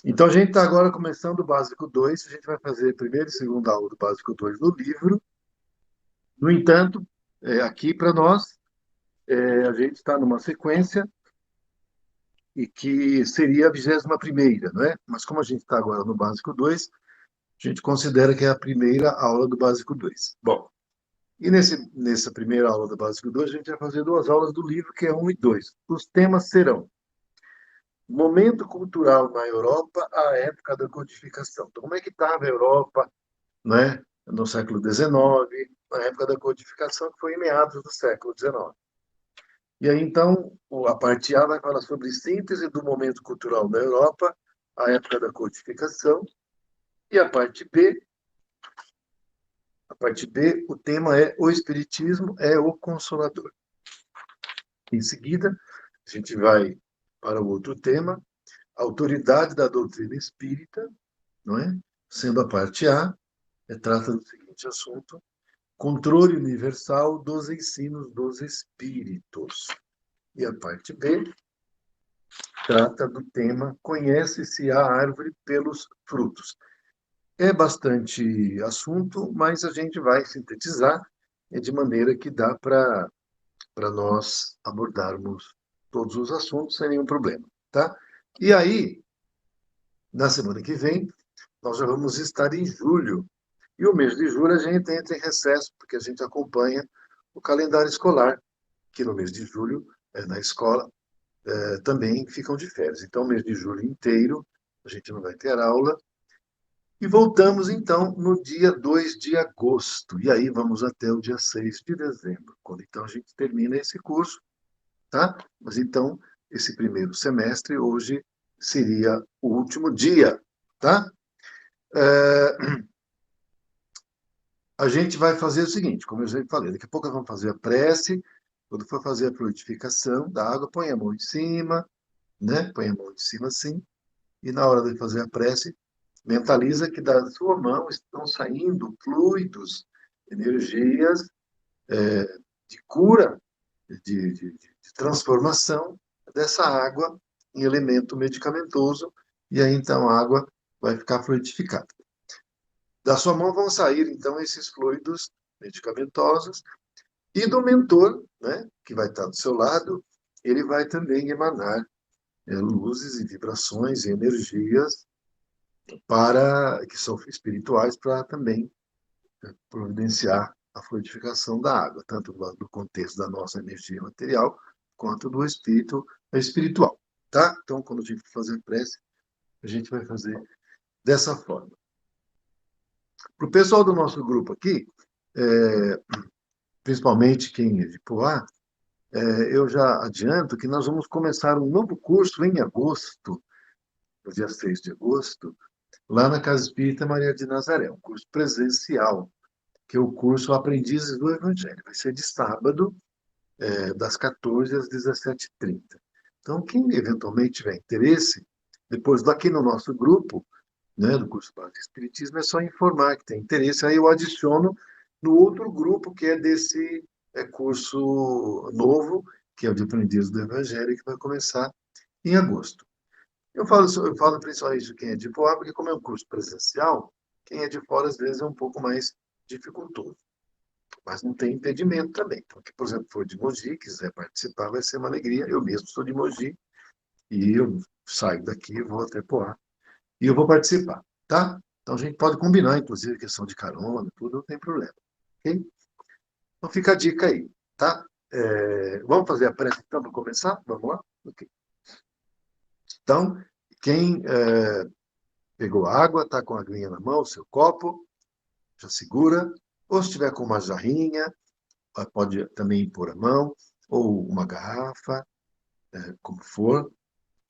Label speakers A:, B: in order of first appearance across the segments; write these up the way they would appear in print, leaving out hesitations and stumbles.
A: Então, a gente está agora começando o Básico 2. A gente vai fazer a primeira e segunda aula do Básico 2 no livro. No entanto, aqui para nós, a gente está numa sequência e que seria a 21ª, não é? Mas como a gente está agora no Básico 2, a gente considera que é a primeira aula do Básico 2. Bom, e nessa primeira aula do Básico 2, a gente vai fazer duas aulas do livro, que é 1 e 2. Os temas serão momento cultural na Europa à época da codificação. Então, como é que estava a Europa, né, no século XIX, na época da codificação, que foi em meados do século XIX. E aí, então, a parte A vai falar sobre síntese do momento cultural da Europa, à época da codificação, e a parte B, o tema é o Espiritismo é o Consolador. Em seguida, a gente vai para o outro tema, a autoridade da doutrina espírita, não é? Sendo a parte A, trata do seguinte assunto: controle universal dos ensinos dos espíritos. E a parte B trata do tema conhece-se a árvore pelos frutos. É bastante assunto, mas a gente vai sintetizar de maneira que dá para nós abordarmos todos os assuntos sem nenhum problema, tá? E aí, na semana que vem, nós já vamos estar em julho. E o mês de julho a gente entra em recesso, porque a gente acompanha o calendário escolar, que no mês de julho, na escola, também ficam de férias. Então, o mês de julho inteiro, a gente não vai ter aula. E voltamos, então, no dia 2 de agosto. E aí vamos até o dia 6 de dezembro, quando então a gente termina esse curso, tá? Mas então, esse primeiro semestre, hoje, seria o último dia, tá? É, a gente vai fazer o seguinte, como eu já falei, daqui a pouco nós vamos fazer a prece. Quando for fazer a fluidificação da água, põe a mão em cima, né? Põe a mão em cima assim, e na hora de fazer a prece, mentaliza que da sua mão estão saindo fluidos, energias de cura, de transformação dessa água em elemento medicamentoso, e aí então a água vai ficar fluidificada. Da sua mão vão sair então esses fluidos medicamentosos, e do mentor, né, que vai estar do seu lado, ele vai também emanar luzes e vibrações e energias para que são espirituais para também providenciar a fluidificação da água, tanto do contexto da nossa energia material quanto do espírito espiritual, tá? Então, quando a gente for fazer prece, a gente vai fazer dessa forma. Para o pessoal do nosso grupo aqui, é, principalmente quem é de Poá, eu já adianto que nós vamos começar um novo curso em agosto, no dia 6 de agosto, lá na Casa Espírita Maria de Nazaré, um curso presencial, que é o curso Aprendizes do Evangelho. Vai ser de sábado, das 14 às 17h30. Então, quem eventualmente tiver interesse, depois daqui no nosso grupo, né, do curso Básico de Espiritismo, é só informar que tem interesse, aí eu adiciono no outro grupo que é desse curso novo, que é o de Aprendizes do Evangelho, que vai começar em agosto. Eu falo principalmente de quem é de fora, porque como é um curso presencial, quem é de fora às vezes é um pouco mais dificultoso. Mas não tem impedimento também. Então, que, por exemplo, for de Mogi, quiser participar, vai ser uma alegria. Eu mesmo sou de Mogi e eu saio daqui, vou até Poá e eu vou participar, tá? Então a gente pode combinar, inclusive, questão de carona, tudo, não tem problema, ok? Então fica a dica aí, tá? Vamos fazer a prece então para começar? Vamos lá? Ok. Então, quem pegou água, está com a aguinha na mão, o seu copo, já segura. Ou se tiver com uma jarrinha, pode também pôr a mão, ou uma garrafa, como for.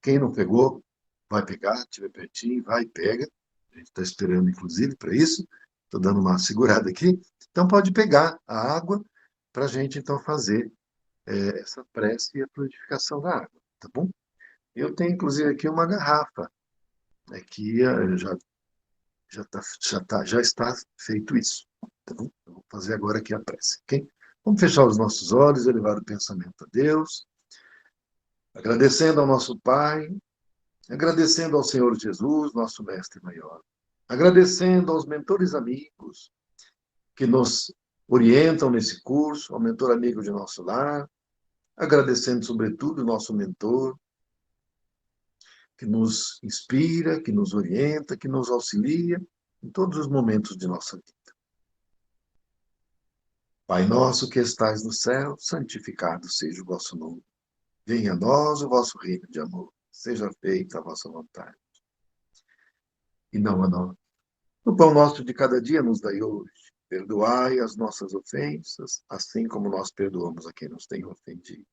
A: Quem não pegou, vai pegar, se estiver pertinho, vai e pega. A gente está esperando, inclusive, para isso. Estou dando uma segurada aqui. Então, pode pegar a água para a gente, então, fazer essa prece e a purificação da água, tá bom? Eu tenho, inclusive, aqui uma garrafa, que já está feito isso, tá bom? Eu vou fazer agora aqui a prece, ok? Vamos fechar os nossos olhos, elevar o pensamento a Deus, agradecendo ao nosso Pai agradecendo ao Senhor Jesus, nosso mestre maior, agradecendo aos mentores amigos que nos orientam nesse curso, ao mentor amigo de nosso lar, agradecendo, sobretudo, o nosso mentor, que nos inspira, que nos orienta, que nos auxilia em todos os momentos de nossa vida. Pai nosso que estais no céu, santificado seja o vosso nome. Venha a nós o vosso reino de amor. Seja feita a vossa vontade. E não a nós. O pão nosso de cada dia nos dai hoje. Perdoai as nossas ofensas, assim como nós perdoamos a quem nos tem ofendido.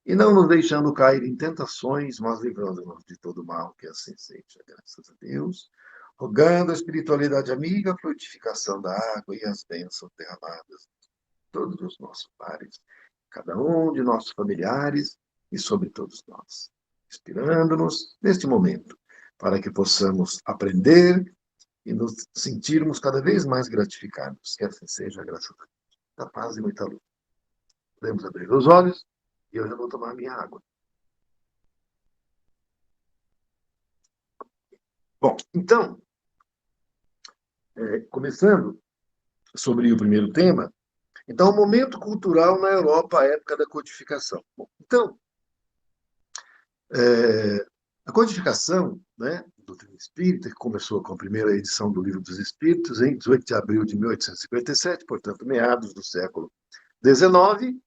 A: E não nos deixando cair em tentações, mas livrando-nos de todo mal, que assim seja, graças a Deus. Rogando a espiritualidade amiga, a frutificação da água e as bênçãos derramadas todos os nossos pares, cada um de nossos familiares e sobre todos nós, inspirando-nos neste momento, para que possamos aprender e nos sentirmos cada vez mais gratificados. Que assim seja, graças a Deus. Da paz e muita luz. Podemos abrir os olhos e eu já vou tomar minha água. Bom, então, começando sobre o primeiro tema, então, o momento cultural na Europa, a época da codificação. Bom, então, a codificação, né, doutrina espírita, que começou com a primeira edição do Livro dos Espíritos, em 18 de abril de 1857, portanto, meados do século XIX,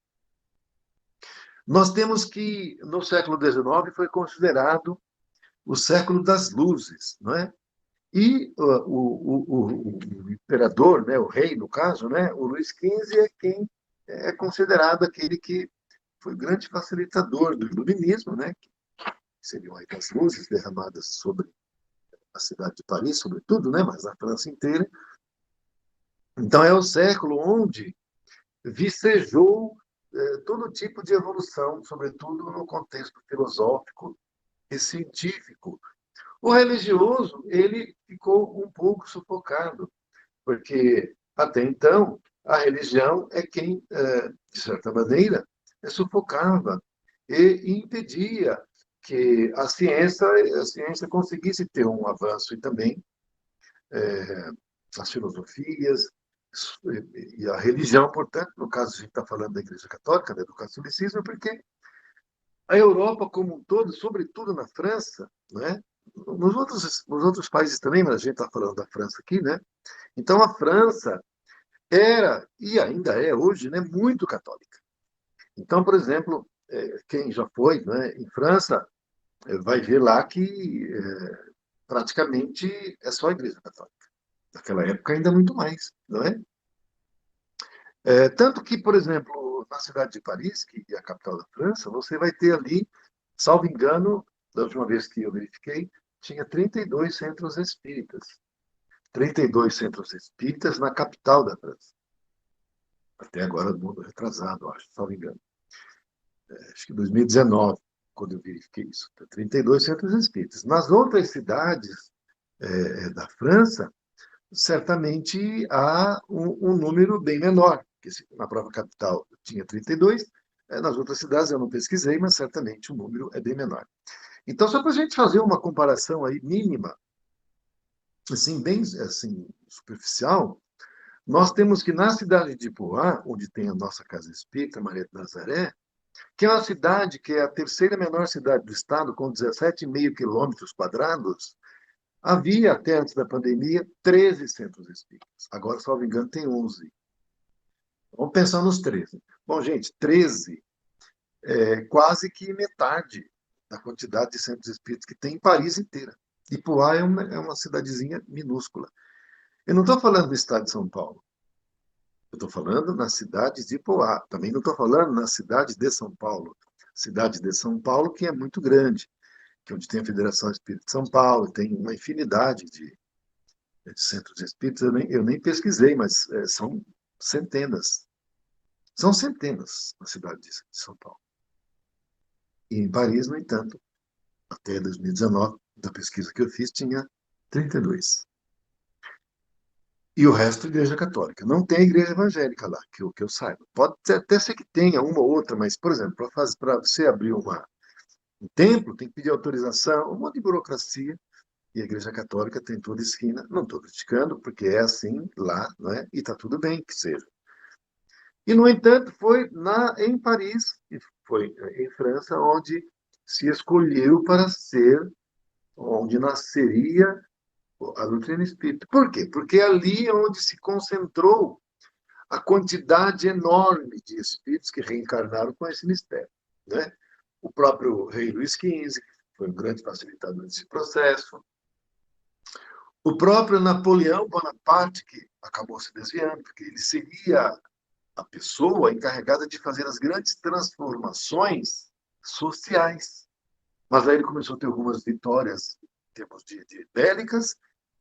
A: nós temos que, no século XIX, foi considerado o século das luzes, não é? E o imperador, né, o rei, no caso, né, o Luís XV, é quem é considerado aquele que foi o grande facilitador do iluminismo, né, que seriam aí as luzes derramadas sobre a cidade de Paris, sobretudo, né, mas na França inteira. Então, é o século onde vicejou todo tipo de evolução, sobretudo no contexto filosófico e científico. O religioso, ele ficou um pouco sufocado, porque até então a religião é quem, de certa maneira, sufocava e impedia que a ciência conseguisse ter um avanço e também as filosofias e a religião, portanto, no caso a gente está falando da Igreja Católica, do catolicismo, porque a Europa como um todo, sobretudo na França, né? Nos outros países também, mas a gente está falando da França aqui, né? Então a França era, e ainda é hoje, né, muito católica. Então, por exemplo, quem já foi, né, em França vai ver lá que praticamente é só a Igreja Católica. Naquela época ainda muito mais, não é? Tanto que, por exemplo, na cidade de Paris, que é a capital da França, você vai ter ali, salvo engano, da última vez que eu verifiquei, tinha 32 centros espíritas. 32 centros espíritas na capital da França. Até agora, no mundo retrasado, acho, salvo engano. Acho que 2019, quando eu verifiquei isso. 32 centros espíritas. Nas outras cidades da França, certamente há um número bem menor, porque na própria capital tinha 32, nas outras cidades eu não pesquisei, mas certamente o número é bem menor. Então, só para a gente fazer uma comparação aí mínima, assim, bem assim, superficial, nós temos que na cidade de Ipuá, onde tem a nossa casa espírita, Maria de Nazaré, que é uma cidade que é a terceira menor cidade do estado, com 17,5 quilômetros quadrados, havia, até antes da pandemia, 13 centros espíritas. Agora, se não me engano, tem 11. Vamos pensar nos 13. Bom, gente, 13 é quase que metade da quantidade de centros espíritas que tem em Paris inteira. Ipuá é uma cidadezinha minúscula. Eu não estou falando do estado de São Paulo. Eu estou falando na cidade de Ipuá. Também não estou falando na cidade de São Paulo. Cidade de São Paulo, que é muito grande, que é onde tem a Federação Espírita de São Paulo, tem uma infinidade de centros espíritas. Eu nem pesquisei, mas são centenas. São centenas na cidade de São Paulo. E em Paris, no entanto, até 2019, da pesquisa que eu fiz, tinha 32. E o resto, Igreja Católica. Não tem igreja evangélica lá, que eu saiba. Pode até ser que tenha uma ou outra, mas, por exemplo, para você abrir O templo tem que pedir autorização, um monte de burocracia, e a Igreja Católica tem toda esquina. Não estou criticando, porque é assim lá, não é? E está tudo bem que seja. E, no entanto, foi em Paris, e foi em França, onde se escolheu para ser, onde nasceria a doutrina espírita. Por quê? Porque é ali onde se concentrou a quantidade enorme de espíritos que reencarnaram com esse mistério, né? O próprio rei Luís XV foi um grande facilitador desse processo. O próprio Napoleão Bonaparte, que acabou se desviando, porque ele seria a pessoa encarregada de fazer as grandes transformações sociais. Mas aí ele começou a ter algumas vitórias em termos de bélicas,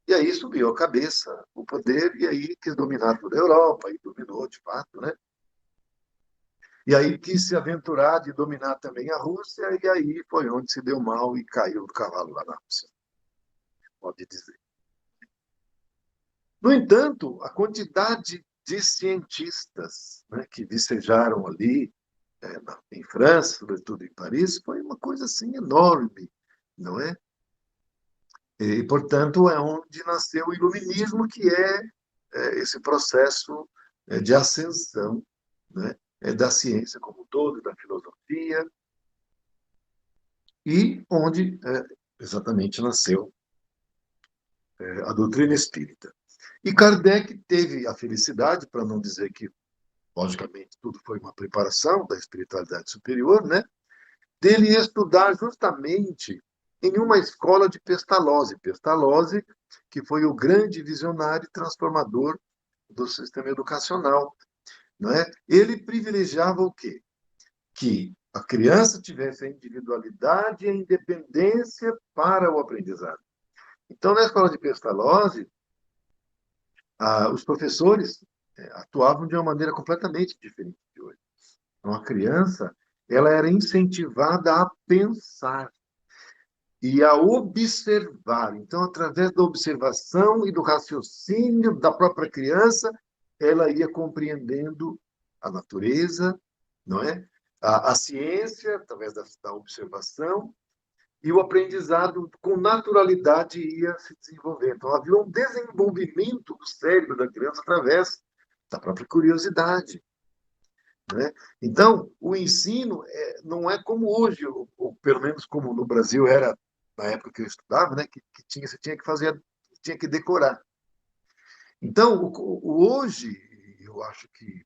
A: e aí subiu a cabeça, o poder, e aí quis dominar toda a Europa, e dominou de fato, né? E aí quis se aventurar de dominar também a Rússia, e aí foi onde se deu mal e caiu do cavalo lá na Rússia, pode dizer. No entanto, a quantidade de cientistas, né, que vicejaram ali, em França, sobretudo em Paris, foi uma coisa assim enorme, não é? E, portanto, é onde nasceu o iluminismo, que esse processo de ascensão, né, da ciência como um todo, da filosofia, e onde exatamente nasceu a doutrina espírita. E Kardec teve a felicidade, para não dizer que, logicamente, tudo foi uma preparação da espiritualidade superior, né, dele estudar justamente em uma escola de Pestalozzi. Pestalozzi, que foi o grande visionário e transformador do sistema educacional, não é? Ele privilegiava o quê? Que a criança tivesse a individualidade e a independência para o aprendizado. Então, na escola de Pestalozzi, os professores atuavam de uma maneira completamente diferente de hoje. Então, a criança, ela era incentivada a pensar e a observar. Então, através da observação e do raciocínio da própria criança, ela ia compreendendo a natureza, não é? A ciência, através da observação, e o aprendizado com naturalidade ia se desenvolvendo. Então, havia um desenvolvimento do cérebro da criança através da própria curiosidade. Né? Então, o ensino não é como hoje, ou pelo menos como no Brasil era na época que eu estudava, né? Que você tinha que fazer, tinha que decorar. Então, hoje, eu acho que,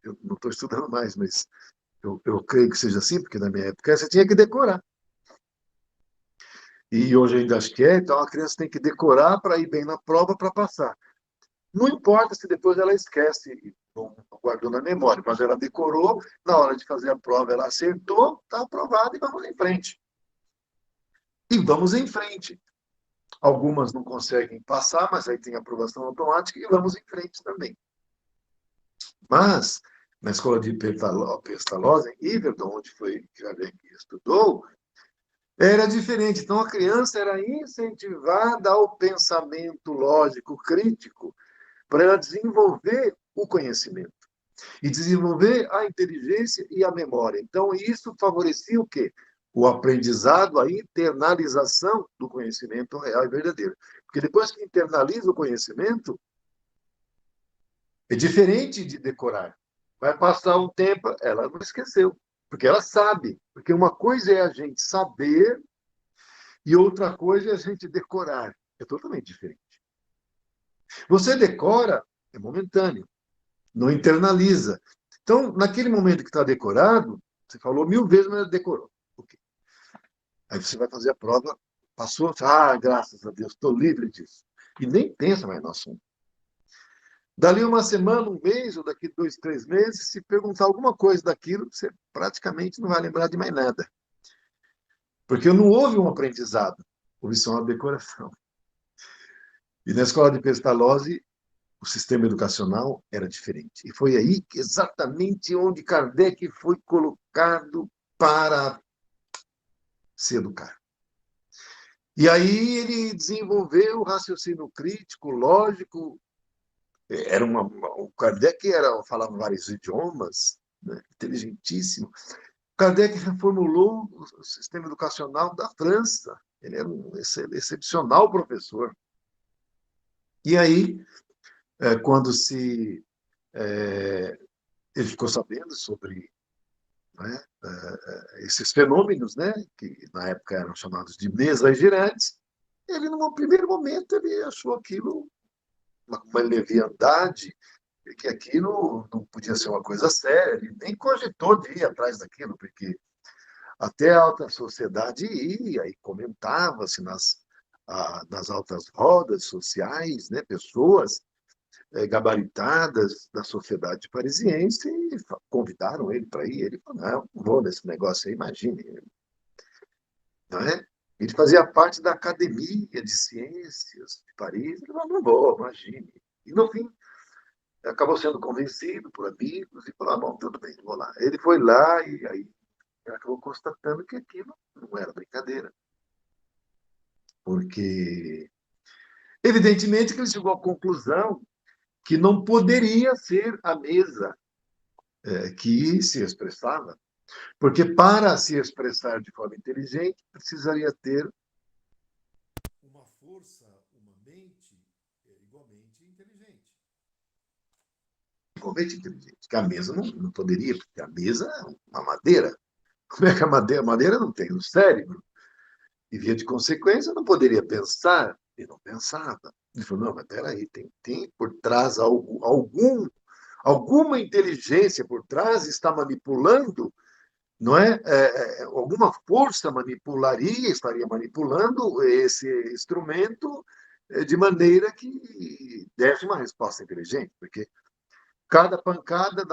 A: eu não estou estudando mais, mas eu creio que seja assim, porque na minha época você tinha que decorar. E hoje ainda acho que então a criança tem que decorar para ir bem na prova para passar. Não importa se depois ela esquece e não guardou na memória, mas ela decorou, na hora de fazer a prova ela acertou, está aprovada e vamos em frente. E vamos em frente. Algumas não conseguem passar, mas aí tem aprovação automática e vamos em frente também. Mas, na escola de Pestalozzi, em Yverdon, onde foi que Kardec estudou, era diferente. Então, a criança era incentivada ao pensamento lógico, crítico, para ela desenvolver o conhecimento e desenvolver a inteligência e a memória. Então, isso favorecia o quê? O aprendizado, a internalização do conhecimento real e verdadeiro. Porque depois que internaliza o conhecimento, é diferente de decorar. Vai passar um tempo, ela não esqueceu, porque ela sabe. Porque uma coisa é a gente saber e outra coisa é a gente decorar. É totalmente diferente. Você decora, é momentâneo, não internaliza. Então, naquele momento que está decorado, você falou 1000 vezes, mas decorou. Okay. Aí você vai fazer a prova, passou, graças a Deus, estou livre disso. E nem pensa mais no assunto. Dali uma semana, um mês, ou daqui 2, 3 meses, se perguntar alguma coisa daquilo, você praticamente não vai lembrar de mais nada. Porque não houve um aprendizado, houve só uma decoração. E na escola de Pestalozzi, o sistema educacional era diferente. E foi aí exatamente onde Kardec foi colocado para se educar. E aí ele desenvolveu o raciocínio crítico, lógico. O Kardec falava vários idiomas, né? Inteligentíssimo. Kardec reformulou o sistema educacional da França. Ele era um excepcional professor. E aí, quando ele ficou sabendo sobre, né, esses fenômenos, né, que na época eram chamados de mesas girantes, ele, num primeiro momento, ele achou aquilo uma leviandade, que aquilo não podia ser uma coisa séria, ele nem cogitou de ir atrás daquilo, porque até a alta sociedade ia e comentava-se nas altas rodas sociais, né, pessoas gabaritadas da sociedade parisiense e convidaram ele para ir. Ele falou, não vou nesse negócio aí, imagine. Não é? Ele fazia parte da Academia de Ciências de Paris. Ele falou, não vou, imagine. E, no fim, acabou sendo convencido por amigos e falou, bom, tudo bem, vou lá. Ele foi lá e aí acabou constatando que aquilo não era brincadeira. Porque, evidentemente, que ele chegou à conclusão que não poderia ser a mesa que se expressava, porque para se expressar de forma inteligente, precisaria ter uma força, uma mente igualmente inteligente. Igualmente inteligente. Que a mesa não poderia, porque a mesa é uma madeira. Como é que a madeira não tem no cérebro? E, via de consequência, não poderia pensar, e não pensava. Ele falou, não, mas peraí, tem por trás alguma inteligência por trás, está manipulando, não é? Alguma força estaria manipulando esse instrumento de maneira que desse uma resposta inteligente, porque cada pancada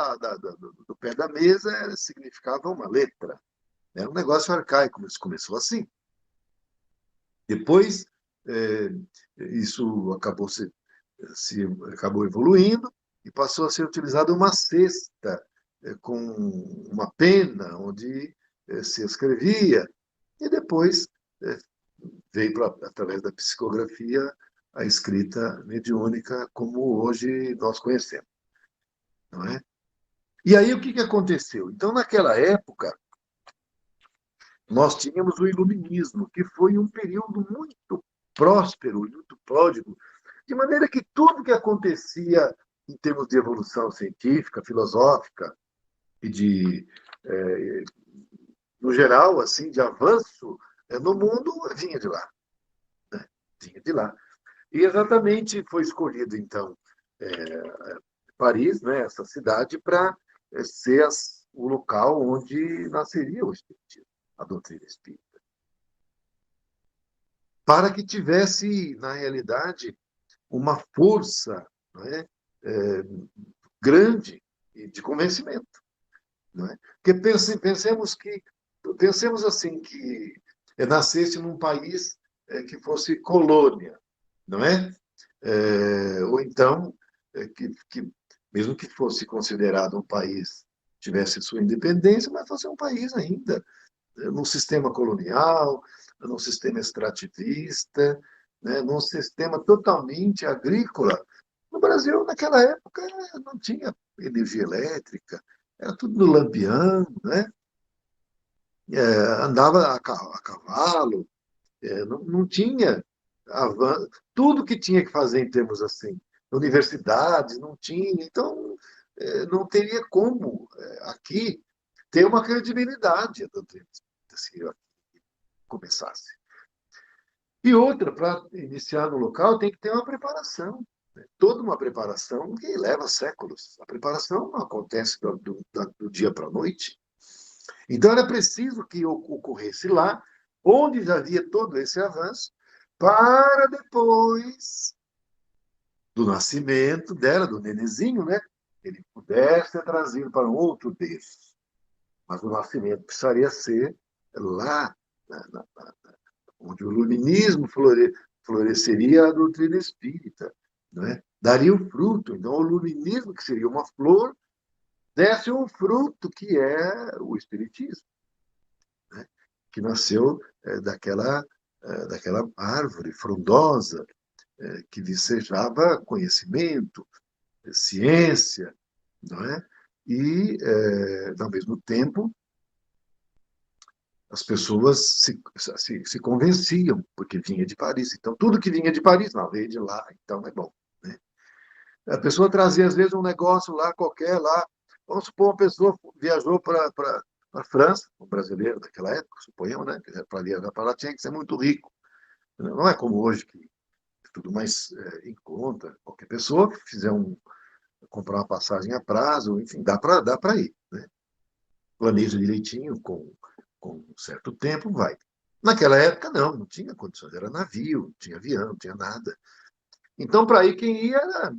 A: do pé da mesa significava uma letra. Era um negócio arcaico, mas começou assim. Depois, isso acabou evoluindo e passou a ser utilizada uma cesta com uma pena onde se escrevia, e depois veio, através da psicografia, a escrita mediúnica como hoje nós conhecemos. Não é? E aí o que aconteceu? Então, naquela época, nós tínhamos o iluminismo, que foi um período muito próspero, muito pródigo, de maneira que tudo que acontecia em termos de evolução científica, filosófica e no geral, assim, de avanço no mundo, vinha de lá, né? Vinha de lá. E exatamente foi escolhido, então, Paris, né, essa cidade, para ser o local onde nasceria o Espiritismo, a doutrina espírita. Para que tivesse, na realidade, uma força, não é, grande de convencimento. Não é? Porque pensemos assim, que nascesse num país que fosse colônia, não é? Ou então, que, mesmo que fosse considerado um país, tivesse sua independência, mas fosse um país ainda num sistema colonial, num sistema extrativista, né, num sistema totalmente agrícola. No Brasil, naquela época, não tinha energia elétrica, era tudo no lampião, né? Andava a cavalo, não tinha tudo que tinha que fazer em termos assim, universidades, não tinha, então não teria como aqui ter uma credibilidade a doutrina espírita se começasse. E outra, para iniciar no local, tem que ter uma preparação, né? Toda uma preparação que leva séculos. A preparação não acontece do dia para a noite. Então, era preciso que ocorresse lá, onde já havia todo esse avanço, para depois do nascimento dela, do nenezinho, né? Ele pudesse ser trazido para um outro berço. Mas o nascimento precisaria ser lá, onde o iluminismo floresceria a doutrina espírita, não é? Daria o fruto. Então, o iluminismo, que seria uma flor, desse um fruto que é o espiritismo, né? Que nasceu daquela árvore frondosa que vicejava conhecimento, ciência, não é? E, ao mesmo tempo, as pessoas se convenciam, porque vinha de Paris. Então, tudo que vinha de Paris, não, veio de lá, então é bom. Né? A pessoa trazia, às vezes, um negócio lá, qualquer lá. Vamos supor, uma pessoa viajou para a França, um brasileiro daquela época, suponhamos, né? Para viajar para lá tinha que ser muito rico. Não é como hoje, que é tudo mais em conta. Qualquer pessoa que fizer comprar uma passagem a prazo, enfim, dá para ir. Né? Planeja direitinho, com um certo tempo, vai. Naquela época, não tinha condições, era navio, não tinha avião, não tinha nada. Então, para ir, quem ia era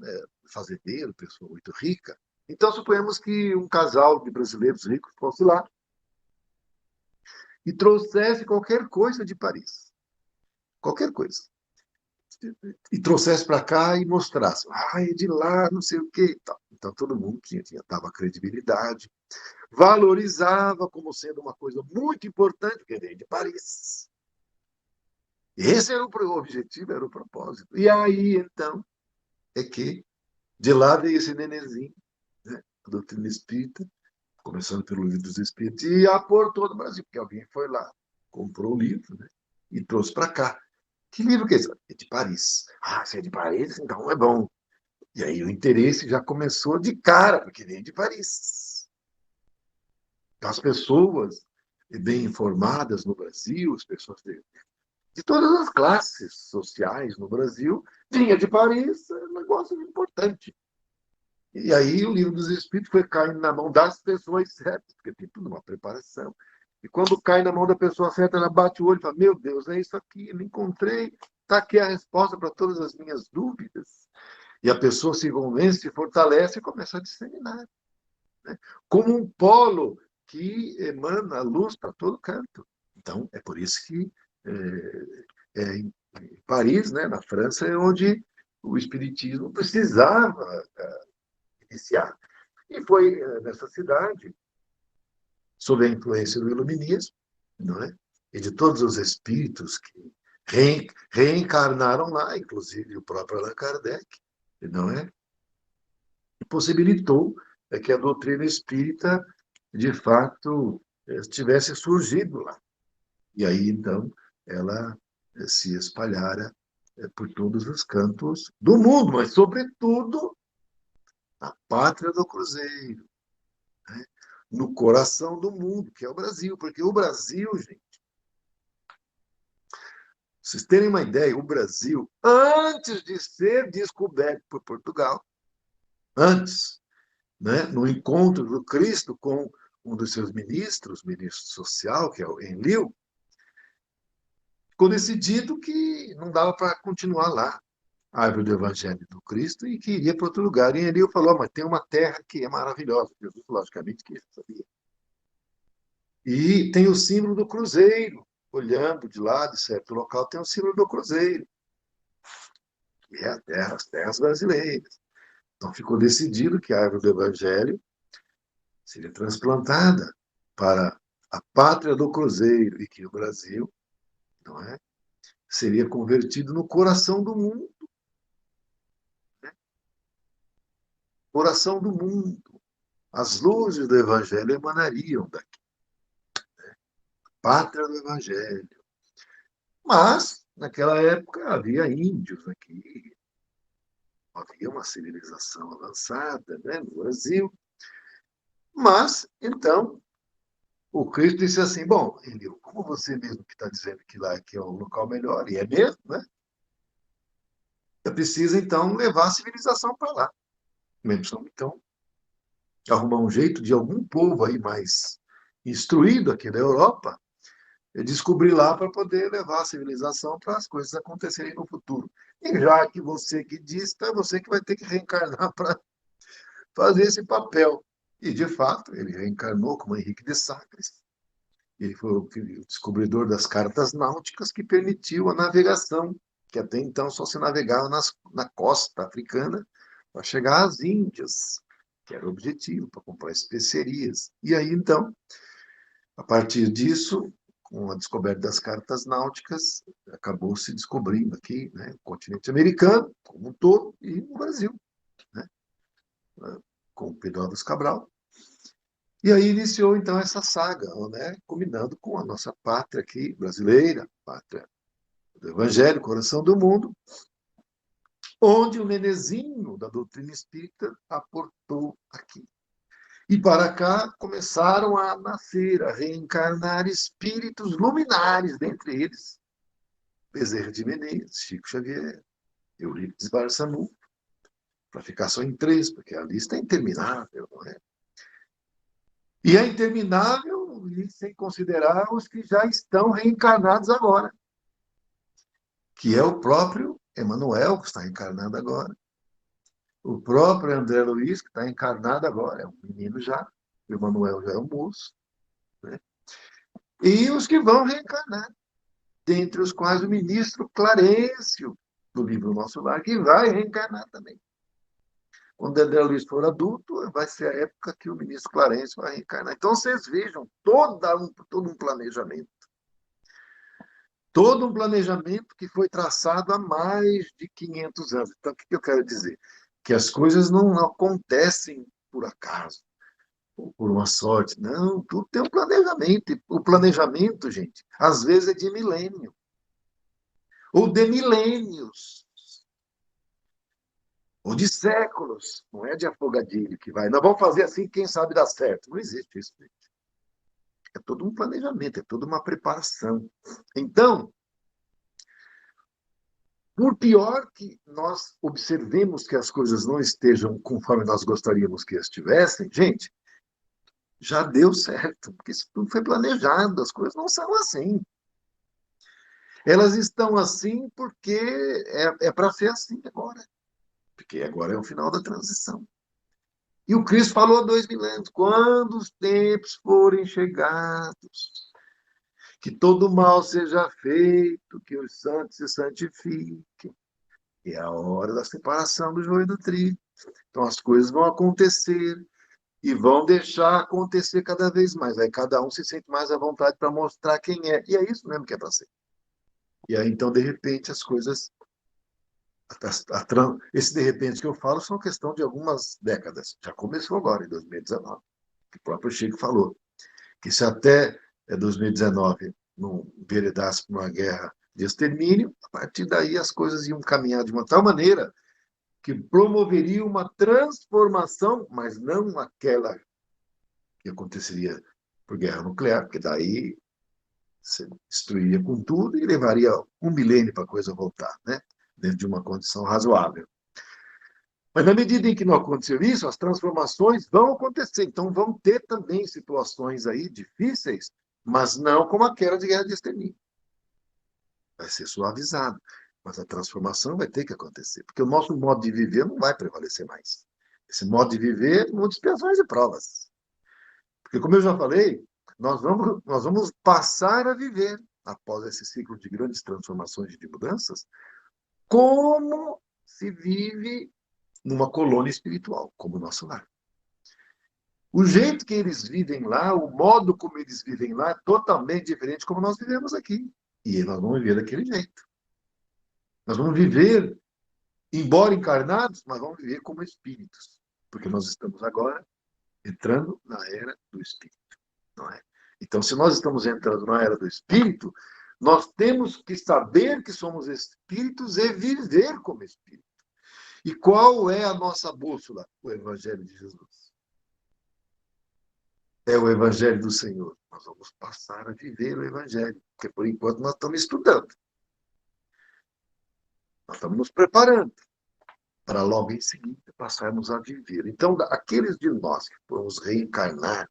A: fazendeiro, pessoa muito rica. Então, suponhamos que um casal de brasileiros ricos fosse lá e trouxesse qualquer coisa de Paris. Qualquer coisa. E trouxesse para cá e mostrasse. Ah, é de lá, não sei o quê. Então, todo mundo dava credibilidade, valorizava como sendo uma coisa muito importante, que veio de Paris. Esse era o objetivo, era o propósito. E aí, então, é que de lá veio esse nenenzinho, né? A doutrina espírita, começando pelo livro dos Espíritos, e a por todo o Brasil, porque alguém foi lá, comprou o livro, né? E trouxe para cá. Que livro que é esse? É de Paris. Ah, se é de Paris, então é bom. E aí o interesse já começou de cara, porque vem de Paris. As pessoas bem informadas no Brasil, as pessoas de todas as classes sociais no Brasil, vinha de Paris, é um negócio importante. E aí o livro dos Espíritos foi caindo na mão das pessoas certas, porque tem tudo uma preparação. E quando cai na mão da pessoa certa, ela bate o olho e fala: Meu Deus, é isso aqui, eu encontrei, está aqui a resposta para todas as minhas dúvidas. E a pessoa se convence, se fortalece e começa a disseminar. Né? Como um polo que emana luz para todo canto. Então, é por isso que em Paris, né, na França, é onde o Espiritismo precisava iniciar. E foi nessa cidade, sob a influência do Iluminismo, não é? E de todos os espíritos que reencarnaram lá, inclusive o próprio Allan Kardec, não é? E possibilitou que a doutrina espírita, de fato, tivesse surgido lá. E aí, então, ela se espalhara por todos os cantos do mundo, mas, sobretudo, na pátria do Cruzeiro, né? No coração do mundo, que é o Brasil. Porque o Brasil, gente, vocês terem uma ideia, o Brasil, antes de ser descoberto por Portugal, antes, né, no encontro do Cristo com um dos seus ministros, ministro social, que é o Enlil, ficou decidido que não dava para continuar lá, a árvore do Evangelho do Cristo, e que iria para outro lugar. E Enlil falou: mas tem uma terra que é maravilhosa. Jesus, logicamente, que sabia. E tem o símbolo do cruzeiro. Olhando de lá, de certo local, tem o símbolo do cruzeiro, que é a terra, as terras brasileiras. Então ficou decidido que a árvore do Evangelho seria transplantada para a pátria do cruzeiro e que o Brasil, não é, seria convertido no coração do mundo. Né? Coração do mundo. As luzes do Evangelho emanariam daqui. Pátria do Evangelho. Mas, naquela época, havia índios aqui, havia uma civilização avançada, né, no Brasil. Mas, então, o Cristo disse assim: bom, Enlil, como você mesmo que está dizendo que lá que é o local melhor, e é mesmo, né? Eu preciso, então, levar a civilização para lá. Então, arrumar um jeito de algum povo aí mais instruído aqui da Europa descobrir lá para poder levar a civilização para as coisas acontecerem no futuro. E já que você que disse, então é você que vai ter que reencarnar para fazer esse papel. E, de fato, ele reencarnou como Henrique de Sagres. Ele foi o descobridor das cartas náuticas que permitiu a navegação, que até então só se navegava na costa africana para chegar às Índias, que era o objetivo, para comprar especiarias. E aí, então, a partir disso, com a descoberta das cartas náuticas, acabou se descobrindo aqui, né, o continente americano como um todo e o Brasil, né, com Pedro Álvares Cabral. E aí iniciou, então, essa saga, né? Combinando com a nossa pátria aqui, brasileira, pátria do Evangelho, coração do mundo, onde o Menezinho da doutrina espírita aportou aqui. E para cá começaram a nascer, a reencarnar espíritos luminares, dentre eles Bezerra de Menezes, Chico Xavier, Eurípides Barçanufo, para ficar só em três, porque a lista é interminável, não é? E é interminável sem considerar os que já estão reencarnados agora, que é o próprio Emmanuel, que está encarnado agora, o próprio André Luiz, que está encarnado agora, é um menino já, o Emmanuel já é um moço, né? E os que vão reencarnar, dentre os quais o ministro Clarencio, do livro Nosso Lar, que vai reencarnar também. Quando André Luiz for adulto, vai ser a época que o ministro Clarencio vai reencarnar. Então, vocês vejam todo um planejamento. Todo um planejamento que foi traçado há mais de 500 anos. Então, o que eu quero dizer? Que as coisas não acontecem por acaso, ou por uma sorte. Não, tudo tem um planejamento. E o planejamento, gente, às vezes é de milênio, ou de milênios, ou de séculos. Não é de afogadilho que vai. Nós vamos fazer assim, quem sabe dá certo. Não existe isso, gente. É todo um planejamento, é toda uma preparação. Então, por pior que nós observemos que as coisas não estejam conforme nós gostaríamos que estivessem, gente, já deu certo, porque isso tudo foi planejado, as coisas não são assim. Elas estão assim porque é para ser assim agora, porque agora é o final da transição. E o Cristo falou há 2000 anos, quando os tempos forem chegados, que todo mal seja feito, que os santos se santifiquem. É a hora da separação do joio do trigo. Então as coisas vão acontecer e vão deixar acontecer cada vez mais. Aí cada um se sente mais à vontade para mostrar quem é. E é isso mesmo que é para ser. E aí, então, de repente, as coisas. Esse de repente que eu falo são questão de algumas décadas. Já começou agora, em 2019. Que o próprio Chico falou. Que se até 2019 não enveredasse por uma guerra de extermínio, a partir daí as coisas iam caminhar de uma tal maneira que promoveria uma transformação, mas não aquela que aconteceria por guerra nuclear, porque daí você destruiria com tudo e levaria um milênio para a coisa voltar, né? Dentro de uma condição razoável. Mas na medida em que não aconteceu isso, as transformações vão acontecer. Então vão ter também situações aí difíceis, mas não como aquela de guerra de extermínio. Vai ser suavizado, mas a transformação vai ter que acontecer, porque o nosso modo de viver não vai prevalecer mais. Esse modo de viver, muitas expiações e provas. Porque, como eu já falei, nós vamos passar a viver, após esse ciclo de grandes transformações e de mudanças, como se vive numa colônia espiritual, como o nosso lar. O jeito que eles vivem lá, o modo como eles vivem lá, é totalmente diferente de como nós vivemos aqui. E nós vamos viver daquele jeito. Nós vamos viver, embora encarnados, mas vamos viver como espíritos. Porque nós estamos agora entrando na era do espírito. Não é? Então, se nós estamos entrando na era do espírito, nós temos que saber que somos espíritos e viver como espírito. E qual é a nossa bússola? O Evangelho de Jesus. É o Evangelho do Senhor. Nós vamos passar a viver o Evangelho, porque por enquanto nós estamos estudando. Nós estamos nos preparando para logo em seguida passarmos a viver. Então, aqueles de nós que vamos reencarnar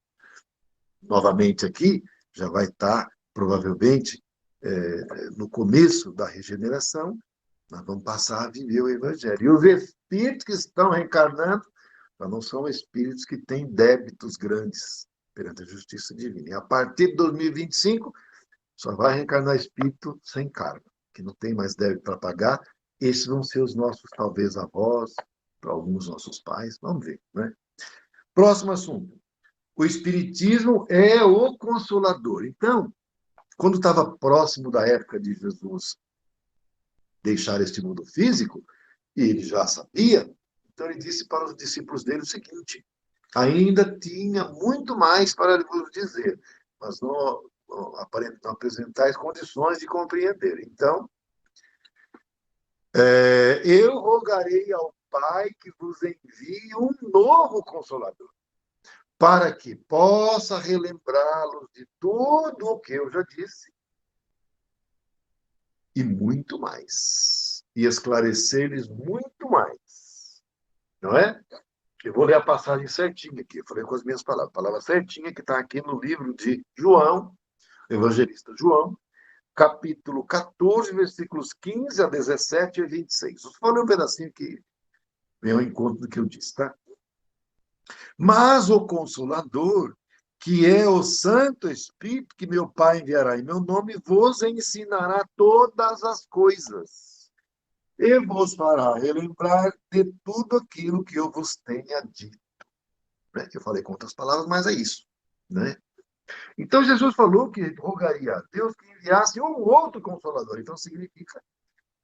A: novamente aqui, já vai estar, provavelmente, no começo da regeneração, nós vamos passar a viver o Evangelho. E os espíritos que estão reencarnando, não são espíritos que têm débitos grandes perante a justiça divina. E a partir de 2025, só vai reencarnar espírito sem karma, que não tem mais débito para pagar. Esses vão ser os nossos, talvez, avós, para alguns nossos pais. Vamos ver, né? Próximo assunto. O Espiritismo é o Consolador. Então, quando estava próximo da época de Jesus deixar este mundo físico, e ele já sabia, então ele disse para os discípulos dele o seguinte: ainda tinha muito mais para vos dizer, mas não apresentais condições de compreender. Então, eu rogarei ao Pai que vos envie um novo Consolador, para que possa relembrá-los de tudo o que eu já disse e muito mais, e esclarecer-lhes muito mais, não é? Eu vou ler a passagem certinha aqui, eu falei com as minhas palavras, a palavra certinha que está aqui no livro de João, evangelista João, capítulo 14, versículos 15 a 17 e 26. Vou ler um pedacinho que vem ao encontro do que eu disse, tá? Mas o Consolador, que é o Santo Espírito que meu Pai enviará em meu nome, vos ensinará todas as coisas e vos fará relembrar de tudo aquilo que eu vos tenha dito. Né? Eu falei com outras palavras, mas é isso. Né? Então, Jesus falou que rogaria a Deus que enviasse um outro Consolador. Então, significa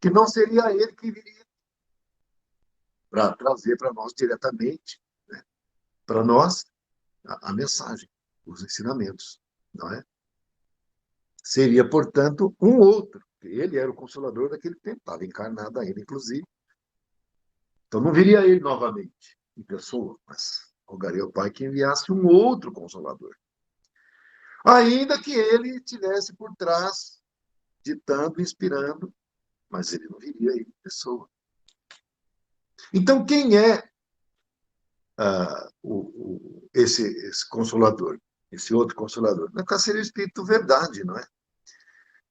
A: que não seria ele que viria para trazer para nós diretamente, né? Para nós, a mensagem, os ensinamentos. Não é? Seria, portanto, um outro. Ele era o Consolador daquele tempo, estava encarnado ainda, inclusive. Então, não viria ele novamente, em pessoa, mas rogaria ao Pai que enviasse um outro Consolador. Ainda que ele tivesse por trás, ditando, inspirando, mas ele não viria em pessoa. Então, quem é esse Consolador? Esse outro Consolador? No caso, seria o Espírito Verdade, não é?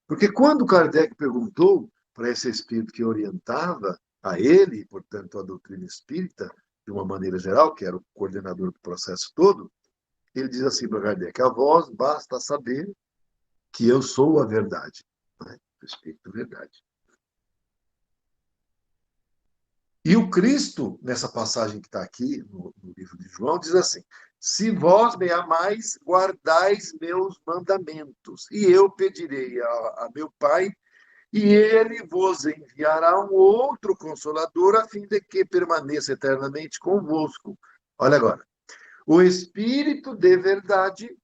A: Porque quando Kardec perguntou para esse Espírito que orientava a ele, portanto, a doutrina espírita, de uma maneira geral, que era o coordenador do processo todo, ele diz assim para Kardec: a vós basta saber que eu sou a verdade. Não é? O Espírito Verdade. E o Cristo, nessa passagem que está aqui no livro de João, diz assim: se vós me amais, guardais meus mandamentos, e eu pedirei a meu Pai, e ele vos enviará um outro consolador, a fim de que permaneça eternamente convosco. Olha agora. O Espírito de verdade,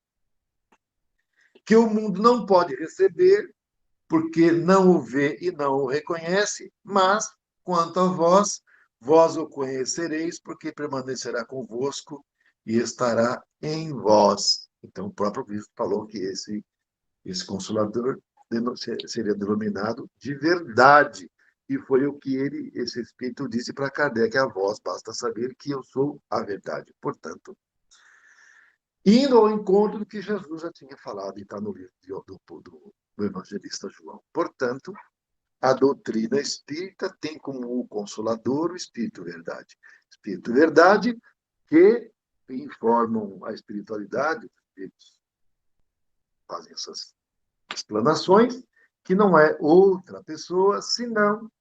A: que o mundo não pode receber, porque não o vê e não o reconhece, mas, quanto a vós, vós o conhecereis, porque permanecerá convosco e estará em vós. Então, o próprio Cristo falou que esse Consolador seria denominado de verdade. E foi o que esse Espírito disse para Kardec: a vós basta saber que eu sou a verdade. Portanto, indo ao encontro do que Jesus já tinha falado, e está no livro do evangelista João. Portanto, a doutrina espírita tem como consolador o Espírito Verdade. Espírito Verdade que informam a espiritualidade, os espíritos fazem essas explanações, que não é outra pessoa senão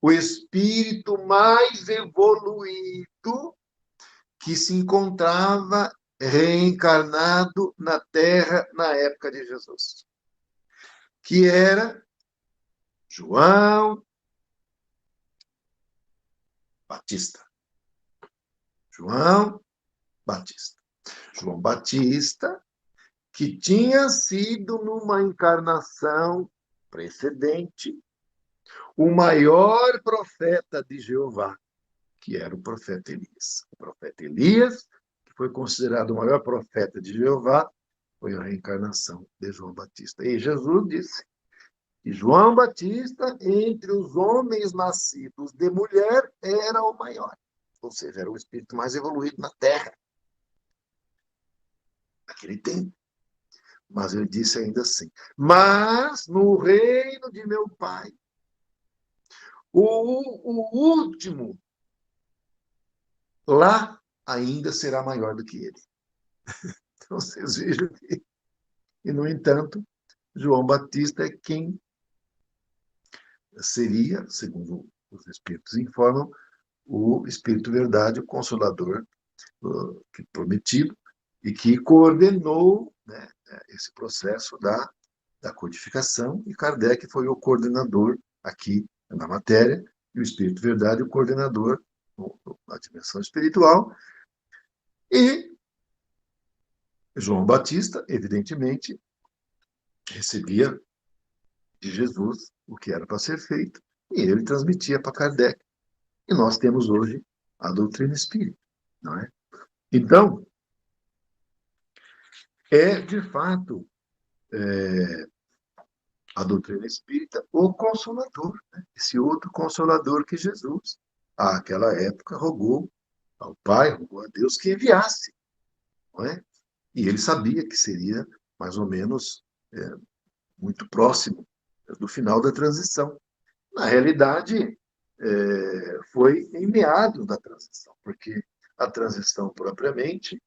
A: o espírito mais evoluído que se encontrava reencarnado na Terra na época de Jesus, que era João Batista. João Batista. João Batista, que tinha sido, numa encarnação precedente, o maior profeta de Jeová, que era o profeta Elias. O profeta Elias, que foi considerado o maior profeta de Jeová, foi a reencarnação de João Batista. E Jesus disse que João Batista, entre os homens nascidos de mulher, era o maior. Ou seja, era o espírito mais evoluído na Terra, naquele tempo. Mas ele disse ainda assim: mas no reino de meu Pai, o último lá ainda será maior do que ele. Então vocês vejam que, e no entanto, João Batista é quem seria, segundo os Espíritos informam, o Espírito Verdade, o Consolador que prometido e que coordenou, né, esse processo da codificação, e Kardec foi o coordenador aqui na matéria, e o Espírito Verdade o coordenador na dimensão espiritual, E João Batista, evidentemente, recebia de Jesus o que era para ser feito, e ele transmitia para Kardec. E nós temos hoje a doutrina espírita, não é? Então, é de fato a doutrina espírita o consolador, né? Esse outro consolador que Jesus, àquela época, rogou ao Pai, rogou a Deus que enviasse, não é? E ele sabia que seria mais ou menos muito próximo do final da transição. Na realidade, foi em meados da transição, porque a transição propriamente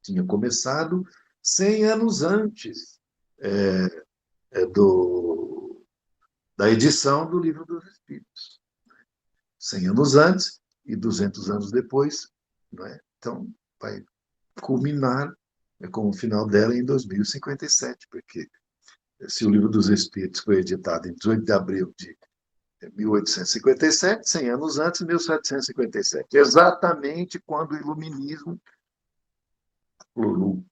A: tinha começado 100 anos antes do, da edição do Livro dos Espíritos. 100 anos antes e 200 anos depois, não é? Então, vai culminar com o final dela em 2057, porque se o Livro dos Espíritos foi editado em 18 de abril de 1857, 100 anos antes, 1757, exatamente quando o Iluminismo explorou.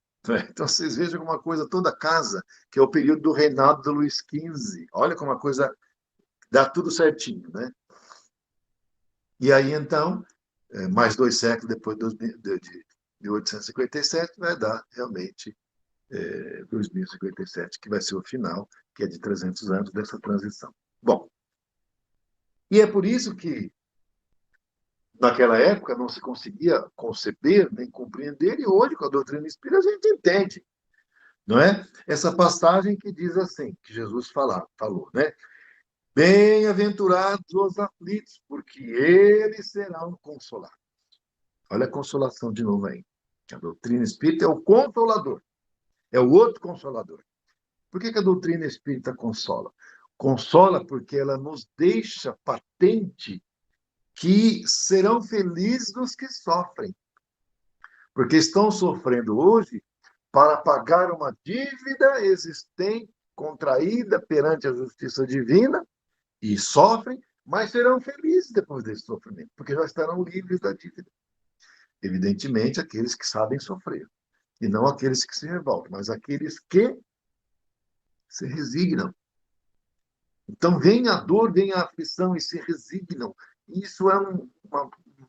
A: Então, vocês vejam uma coisa toda casa, que é o período do reinado do Luís XV. Olha como a coisa dá tudo certinho, né? E aí, então, mais 2 séculos depois de 1857, vai dar realmente 2057, que vai ser o final, que é de 300 anos dessa transição. Bom, e é por isso que naquela época não se conseguia conceber nem compreender, e hoje, com a doutrina espírita, a gente entende, não é? Essa passagem que diz assim, que Jesus falou, né? Bem-aventurados os aflitos, porque eles serão consolados. Olha a consolação de novo aí. A doutrina espírita é o consolador, é o outro consolador. Por que a doutrina espírita consola? Consola porque ela nos deixa patente que serão felizes os que sofrem, porque estão sofrendo hoje para pagar uma dívida existente, contraída perante a justiça divina, e sofrem, mas serão felizes depois desse sofrimento, porque já estarão livres da dívida. Evidentemente, aqueles que sabem sofrer, e não aqueles que se revoltam, mas aqueles que se resignam. Então, vem a dor, vem a aflição e se resignam. Isso é um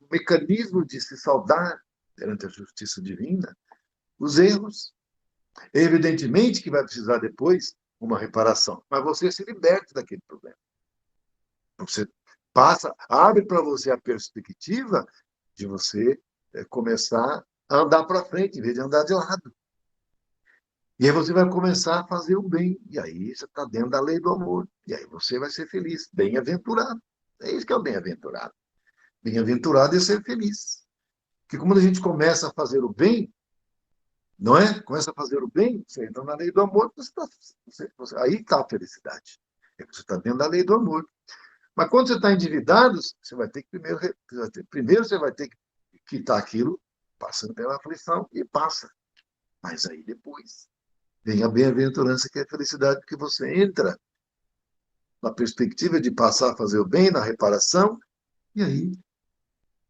A: mecanismo de se saudar perante a justiça divina os erros. Evidentemente que vai precisar depois uma reparação, mas você se liberta daquele problema. Você abre para você a perspectiva de você começar a andar para frente, em vez de andar de lado. E aí você vai começar a fazer o bem. E aí você está dentro da lei do amor. E aí você vai ser feliz. Bem-aventurado. É isso que é o bem-aventurado. Bem-aventurado é ser feliz. Porque quando a gente começa a fazer o bem, não é? Começa a fazer o bem, você entra na lei do amor, aí está a felicidade. Você está dentro da lei do amor. Mas quando você está endividado, você vai ter que primeiro você vai ter que quitar aquilo, passando pela aflição, e passa. Mas aí depois vem a bem-aventurança, que é a felicidade, porque você entra na perspectiva de passar a fazer o bem, na reparação, e aí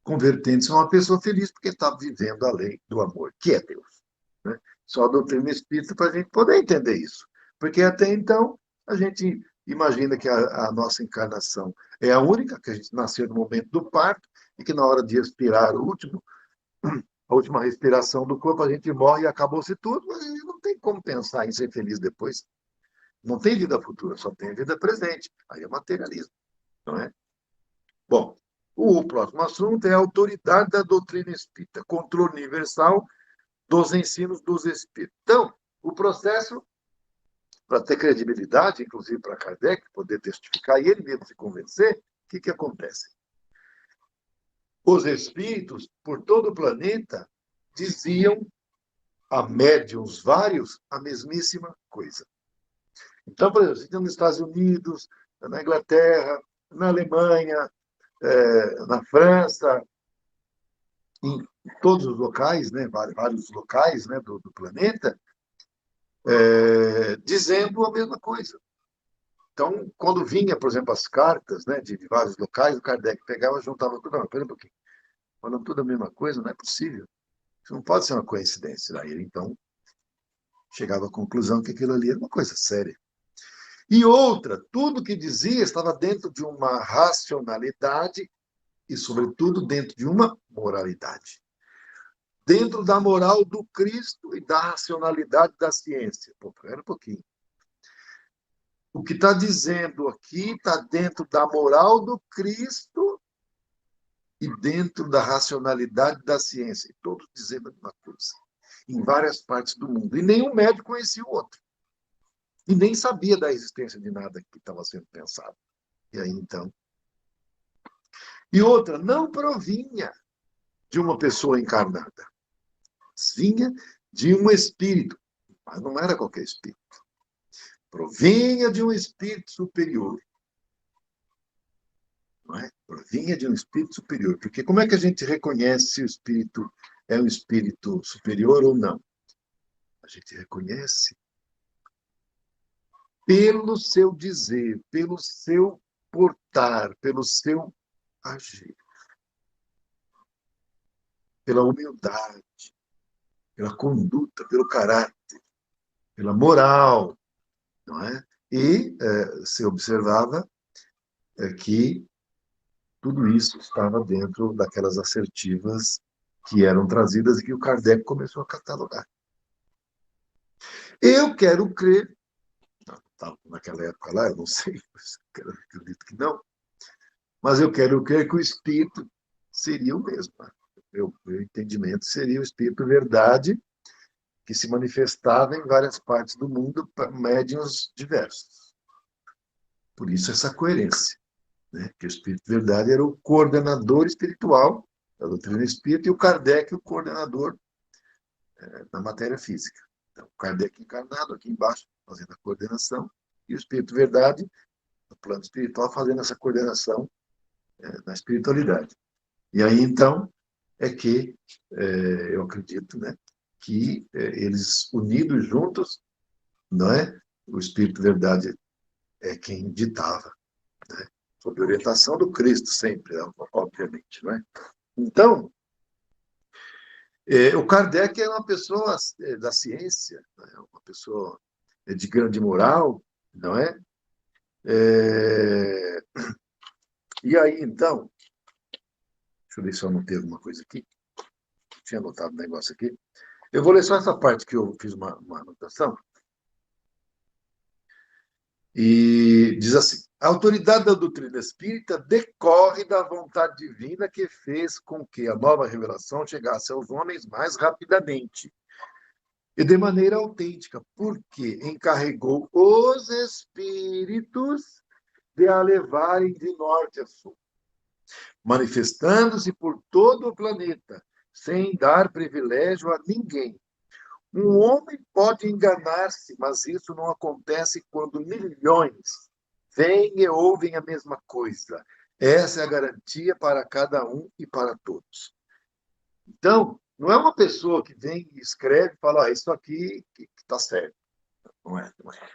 A: convertendo-se em uma pessoa feliz, porque está vivendo a lei do amor, que é Deus. Né? Só a doutrina espírita para a gente poder entender isso. Porque até então, a gente imagina que a nossa encarnação é a única, que a gente nasceu no momento do parto, e que na hora de expirar a última respiração do corpo, a gente morre e acabou-se tudo, mas a gente não tem como pensar em ser feliz depois. Não tem vida futura, só tem vida presente. Aí é materialismo, não é? Bom, o próximo assunto é a autoridade da doutrina espírita, controle universal dos ensinos dos espíritos. Então, o processo, para ter credibilidade, inclusive para Kardec, poder testificar e ele mesmo se convencer, o que acontece? Os espíritos, por todo o planeta, diziam a médiuns vários a mesmíssima coisa. Então, por exemplo, nos Estados Unidos, na Inglaterra, na Alemanha, na França, em todos os locais, né, vários locais, né, do planeta, dizendo a mesma coisa. Então, quando vinha, por exemplo, as cartas, né, de vários locais, o Kardec pegava e juntava tudo. Não, espera um pouquinho. Falando tudo a mesma coisa, não é possível. Isso não pode ser uma coincidência. Daí ele, então, chegava à conclusão que aquilo ali era uma coisa séria. E outra, tudo que dizia estava dentro de uma racionalidade e, sobretudo, dentro de uma moralidade. Dentro da moral do Cristo e da racionalidade da ciência. Pô, espera um pouquinho. O que está dizendo aqui está dentro da moral do Cristo e dentro da racionalidade da ciência. E todos dizendo a mesma coisa. Em várias partes do mundo. E nenhum médico conhecia o outro. E nem sabia da existência de nada que estava sendo pensado. E aí, então. E outra, não provinha de uma pessoa encarnada. Vinha de um espírito. Mas não era qualquer espírito. Provinha de um espírito superior. Não é? Provinha de um espírito superior. Porque como é que a gente reconhece se o espírito é um espírito superior ou não? A gente reconhece pelo seu dizer, pelo seu portar, pelo seu agir, pela humildade, pela conduta, pelo caráter, pela moral, não é? E se observava que tudo isso estava dentro daquelas assertivas que eram trazidas e que o Kardec começou a catalogar. Eu quero crer, naquela época lá, eu não sei, acredito que não, mas eu quero crer que o espírito seria o mesmo. Meu entendimento seria o espírito verdade que se manifestava em várias partes do mundo para médiuns diversos. Por isso essa coerência, né? Que o espírito verdade era o coordenador espiritual da doutrina espírita e o Kardec o coordenador da matéria física. Então, o Kardec encarnado aqui embaixo, fazendo a coordenação, e o espírito verdade, no plano espiritual, fazendo essa coordenação na espiritualidade. E aí, então, é que eu acredito, né, que eles unidos juntos, não é? O Espírito Verdade é quem ditava, né? Sob orientação do Cristo sempre, obviamente, não é? Então, o Kardec é uma pessoa da ciência, né? Uma pessoa de grande moral, não é? é? E aí, então, deixa eu ver se eu anotei alguma coisa aqui. Tinha anotado um negócio aqui. Eu vou ler só essa parte que eu fiz uma anotação. E diz assim: a autoridade da doutrina espírita decorre da vontade divina que fez com que a nova revelação chegasse aos homens mais rapidamente e de maneira autêntica, porque encarregou os espíritos de a levarem de norte a sul, manifestando-se por todo o planeta, sem dar privilégio a ninguém. Um homem pode enganar-se, mas isso não acontece quando milhões vêm e ouvem a mesma coisa. Essa é a garantia para cada um e para todos. Então, não é uma pessoa que vem e escreve e fala, isso aqui que está certo. Não é, não é.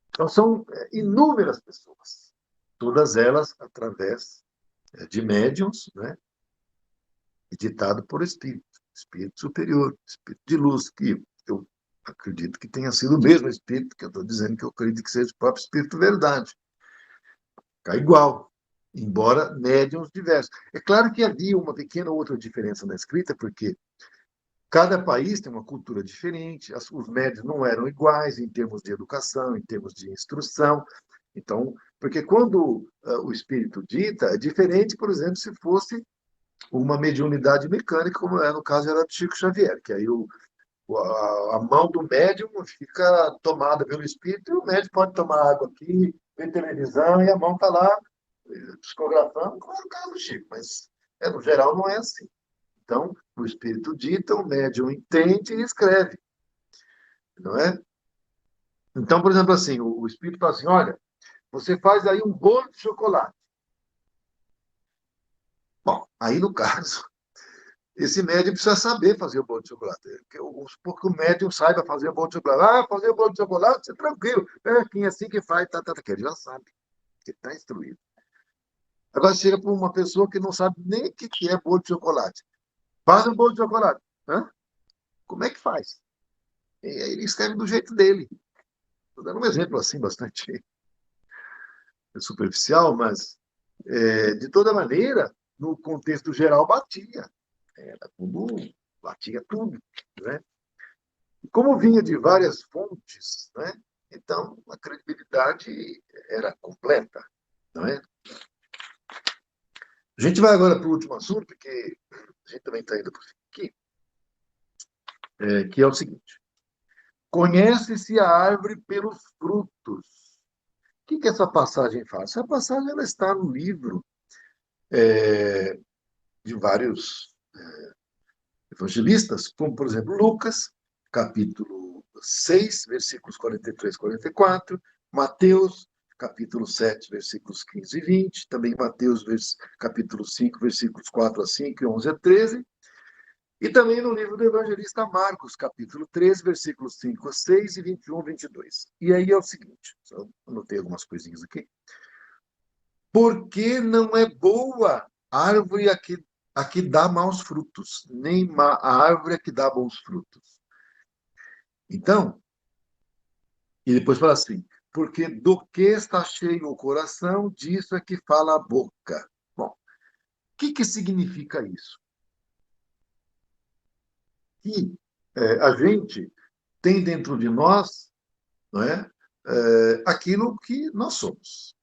A: Então, são inúmeras pessoas, todas elas através de médiums, né? E ditado por espírito superior, espírito de luz, que eu acredito que tenha sido o mesmo espírito que eu estou dizendo que eu acredito que seja o próprio espírito verdade. Fica igual, embora médiums diversos. É claro que havia uma pequena outra diferença na escrita, porque cada país tem uma cultura diferente, os médiums não eram iguais em termos de educação, em termos de instrução. Então, porque quando o espírito dita, é diferente, por exemplo, se fosse uma mediunidade mecânica, como no caso era do Chico Xavier, que aí a mão do médium fica tomada pelo espírito e o médium pode tomar água aqui, ver televisão e a mão está lá psicografando, como era o caso do Chico, mas no geral não é assim. Então, o espírito dita, o médium entende e escreve, não é? Então, por exemplo, assim, o espírito fala assim, olha, você faz aí um bolo de chocolate. Bom, aí no caso, esse médium precisa saber fazer o bolo de chocolate. Vamos supor que o médium saiba fazer o bolo de chocolate. Ah, fazer o bolo de chocolate, é tranquilo. Quem é assim que faz, que ele já sabe, que está instruído. Agora chega para uma pessoa que não sabe nem o que é bolo de chocolate. Faz um bolo de chocolate. Hã? Como é que faz? E aí ele escreve do jeito dele. Estou dando um exemplo assim, bastante superficial, mas, de toda maneira, no contexto geral, batia. Era tudo, batia tudo, né? E como vinha de várias fontes, né? Então, a credibilidade era completa, não é? A gente vai agora para o último assunto, porque a gente também está indo para o fim aqui, que é o seguinte. Conhece-se a árvore pelos frutos. O que essa passagem faz? Essa passagem ela está no livro de vários evangelistas, como, por exemplo, Lucas, capítulo 6, versículos 43 e 44, Mateus, capítulo 7, versículos 15 e 20, também Mateus, capítulo 5, versículos 4 a 5 e 11 a 13, e também no livro do evangelista Marcos, capítulo 13, versículos 5 a 6 e 21 a 22. E aí é o seguinte, só anotei algumas coisinhas aqui. Porque não é boa a árvore a que dá maus frutos, nem a árvore a que dá bons frutos. Então, e depois fala assim, porque do que está cheio o coração, disso é que fala a boca. Bom, o que significa isso? Que a gente tem dentro de nós, não é, aquilo que nós somos,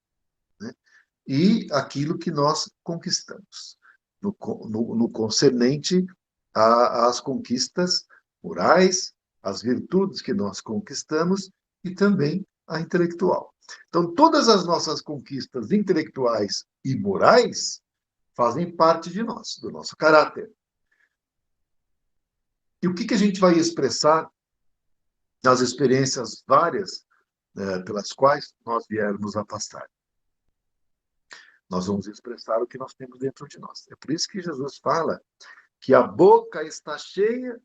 A: né? E aquilo que nós conquistamos, no concernente às conquistas morais, às virtudes que nós conquistamos e também a intelectual. Então, todas as nossas conquistas intelectuais e morais fazem parte de nós, do nosso caráter. E o que a gente vai expressar nas experiências várias pelas quais nós viermos a passar? Nós vamos expressar o que nós temos dentro de nós. É por isso que Jesus fala que a boca está cheia,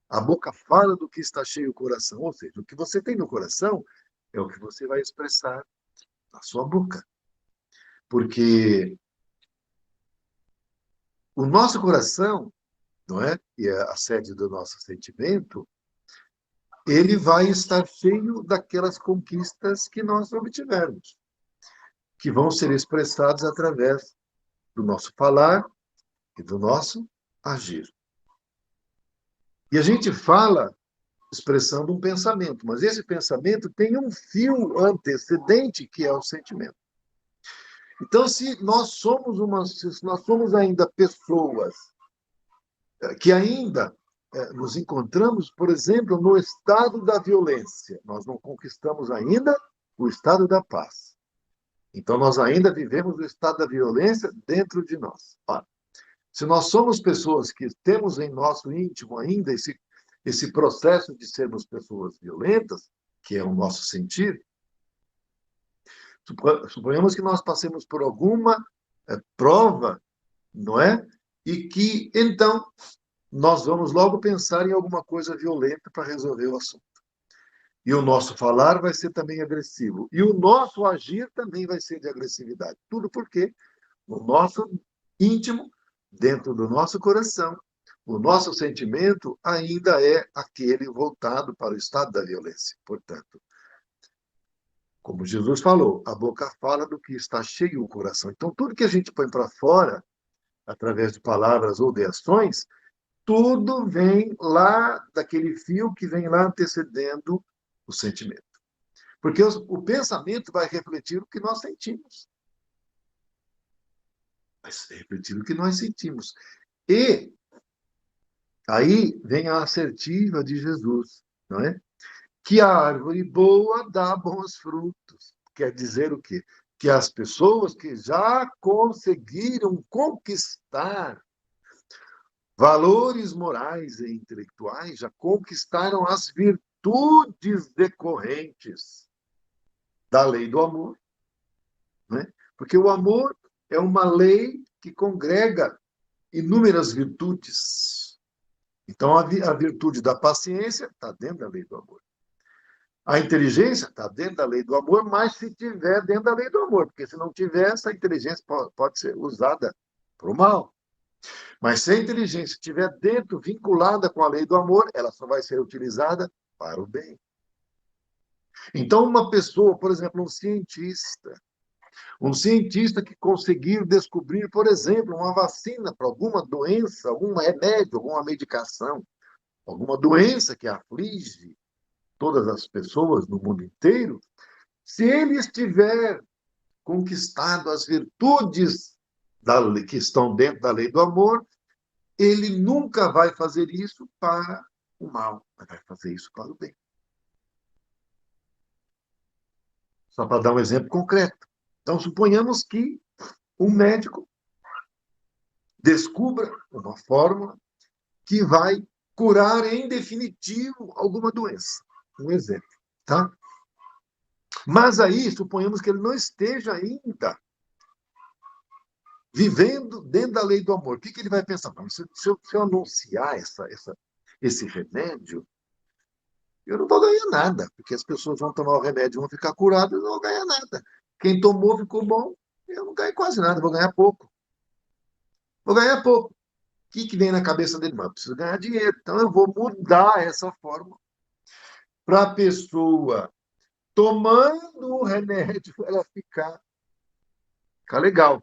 A: a boca fala do que está cheio o coração. Ou seja, o que você tem no coração é o que você vai expressar na sua boca. Porque o nosso coração, não é? E é a sede do nosso sentimento, ele vai estar cheio daquelas conquistas que nós obtivermos, que vão ser expressadas através do nosso falar e do nosso agir. E a gente fala expressando um pensamento, mas esse pensamento tem um fio antecedente que é o sentimento. Então, se nós somos ainda pessoas que ainda nos encontramos, por exemplo, no estado da violência, nós não conquistamos ainda o estado da paz. Então, nós ainda vivemos o estado da violência dentro de nós. Ora, se nós somos pessoas que temos em nosso íntimo ainda esse processo de sermos pessoas violentas, que é o nosso sentir, suponhamos que nós passemos por alguma prova, não é? E que, então, nós vamos logo pensar em alguma coisa violenta para resolver o assunto. E o nosso falar vai ser também agressivo. E o nosso agir também vai ser de agressividade. Tudo porque no nosso íntimo, dentro do nosso coração, o nosso sentimento ainda é aquele voltado para o estado da violência. Portanto, como Jesus falou, a boca fala do que está cheio o coração. Então, tudo que a gente põe para fora, através de palavras ou de ações, tudo vem lá daquele fio que vem lá antecedendo o sentimento. Porque o pensamento vai refletir o que nós sentimos. Vai refletir o que nós sentimos. E aí vem a assertiva de Jesus, não é? Que a árvore boa dá bons frutos. Quer dizer o quê? Que as pessoas que já conseguiram conquistar valores morais e intelectuais, já conquistaram as virtudes decorrentes da lei do amor, né? Porque o amor é uma lei que congrega inúmeras virtudes. Então, a virtude da paciência está dentro da lei do amor. A inteligência está dentro da lei do amor, mas se tiver dentro da lei do amor, porque se não tiver, essa inteligência pode ser usada para o mal. Mas se a inteligência estiver dentro, vinculada com a lei do amor, ela só vai ser utilizada para o bem. Então, uma pessoa, por exemplo, um cientista que conseguir descobrir, por exemplo, uma vacina para alguma doença, algum remédio, alguma medicação, alguma doença que aflige todas as pessoas no mundo inteiro, se ele estiver conquistado as virtudes que estão dentro da lei do amor, ele nunca vai fazer isso para o mal, mas vai fazer isso para o bem. Só para dar um exemplo concreto. Então, suponhamos que um médico descubra uma fórmula que vai curar em definitivo alguma doença. Um exemplo, tá? Mas aí, suponhamos que ele não esteja ainda vivendo dentro da lei do amor. O que ele vai pensar? Se eu anunciar esse remédio, eu não vou ganhar nada, porque as pessoas vão tomar o remédio e vão ficar curadas e não vão ganhar nada. Quem tomou ficou bom, eu não ganho quase nada, vou ganhar pouco. Vou ganhar pouco. O que vem na cabeça dele? Mas eu preciso ganhar dinheiro. Então eu vou mudar essa forma para a pessoa, tomando o remédio, ela ficar legal.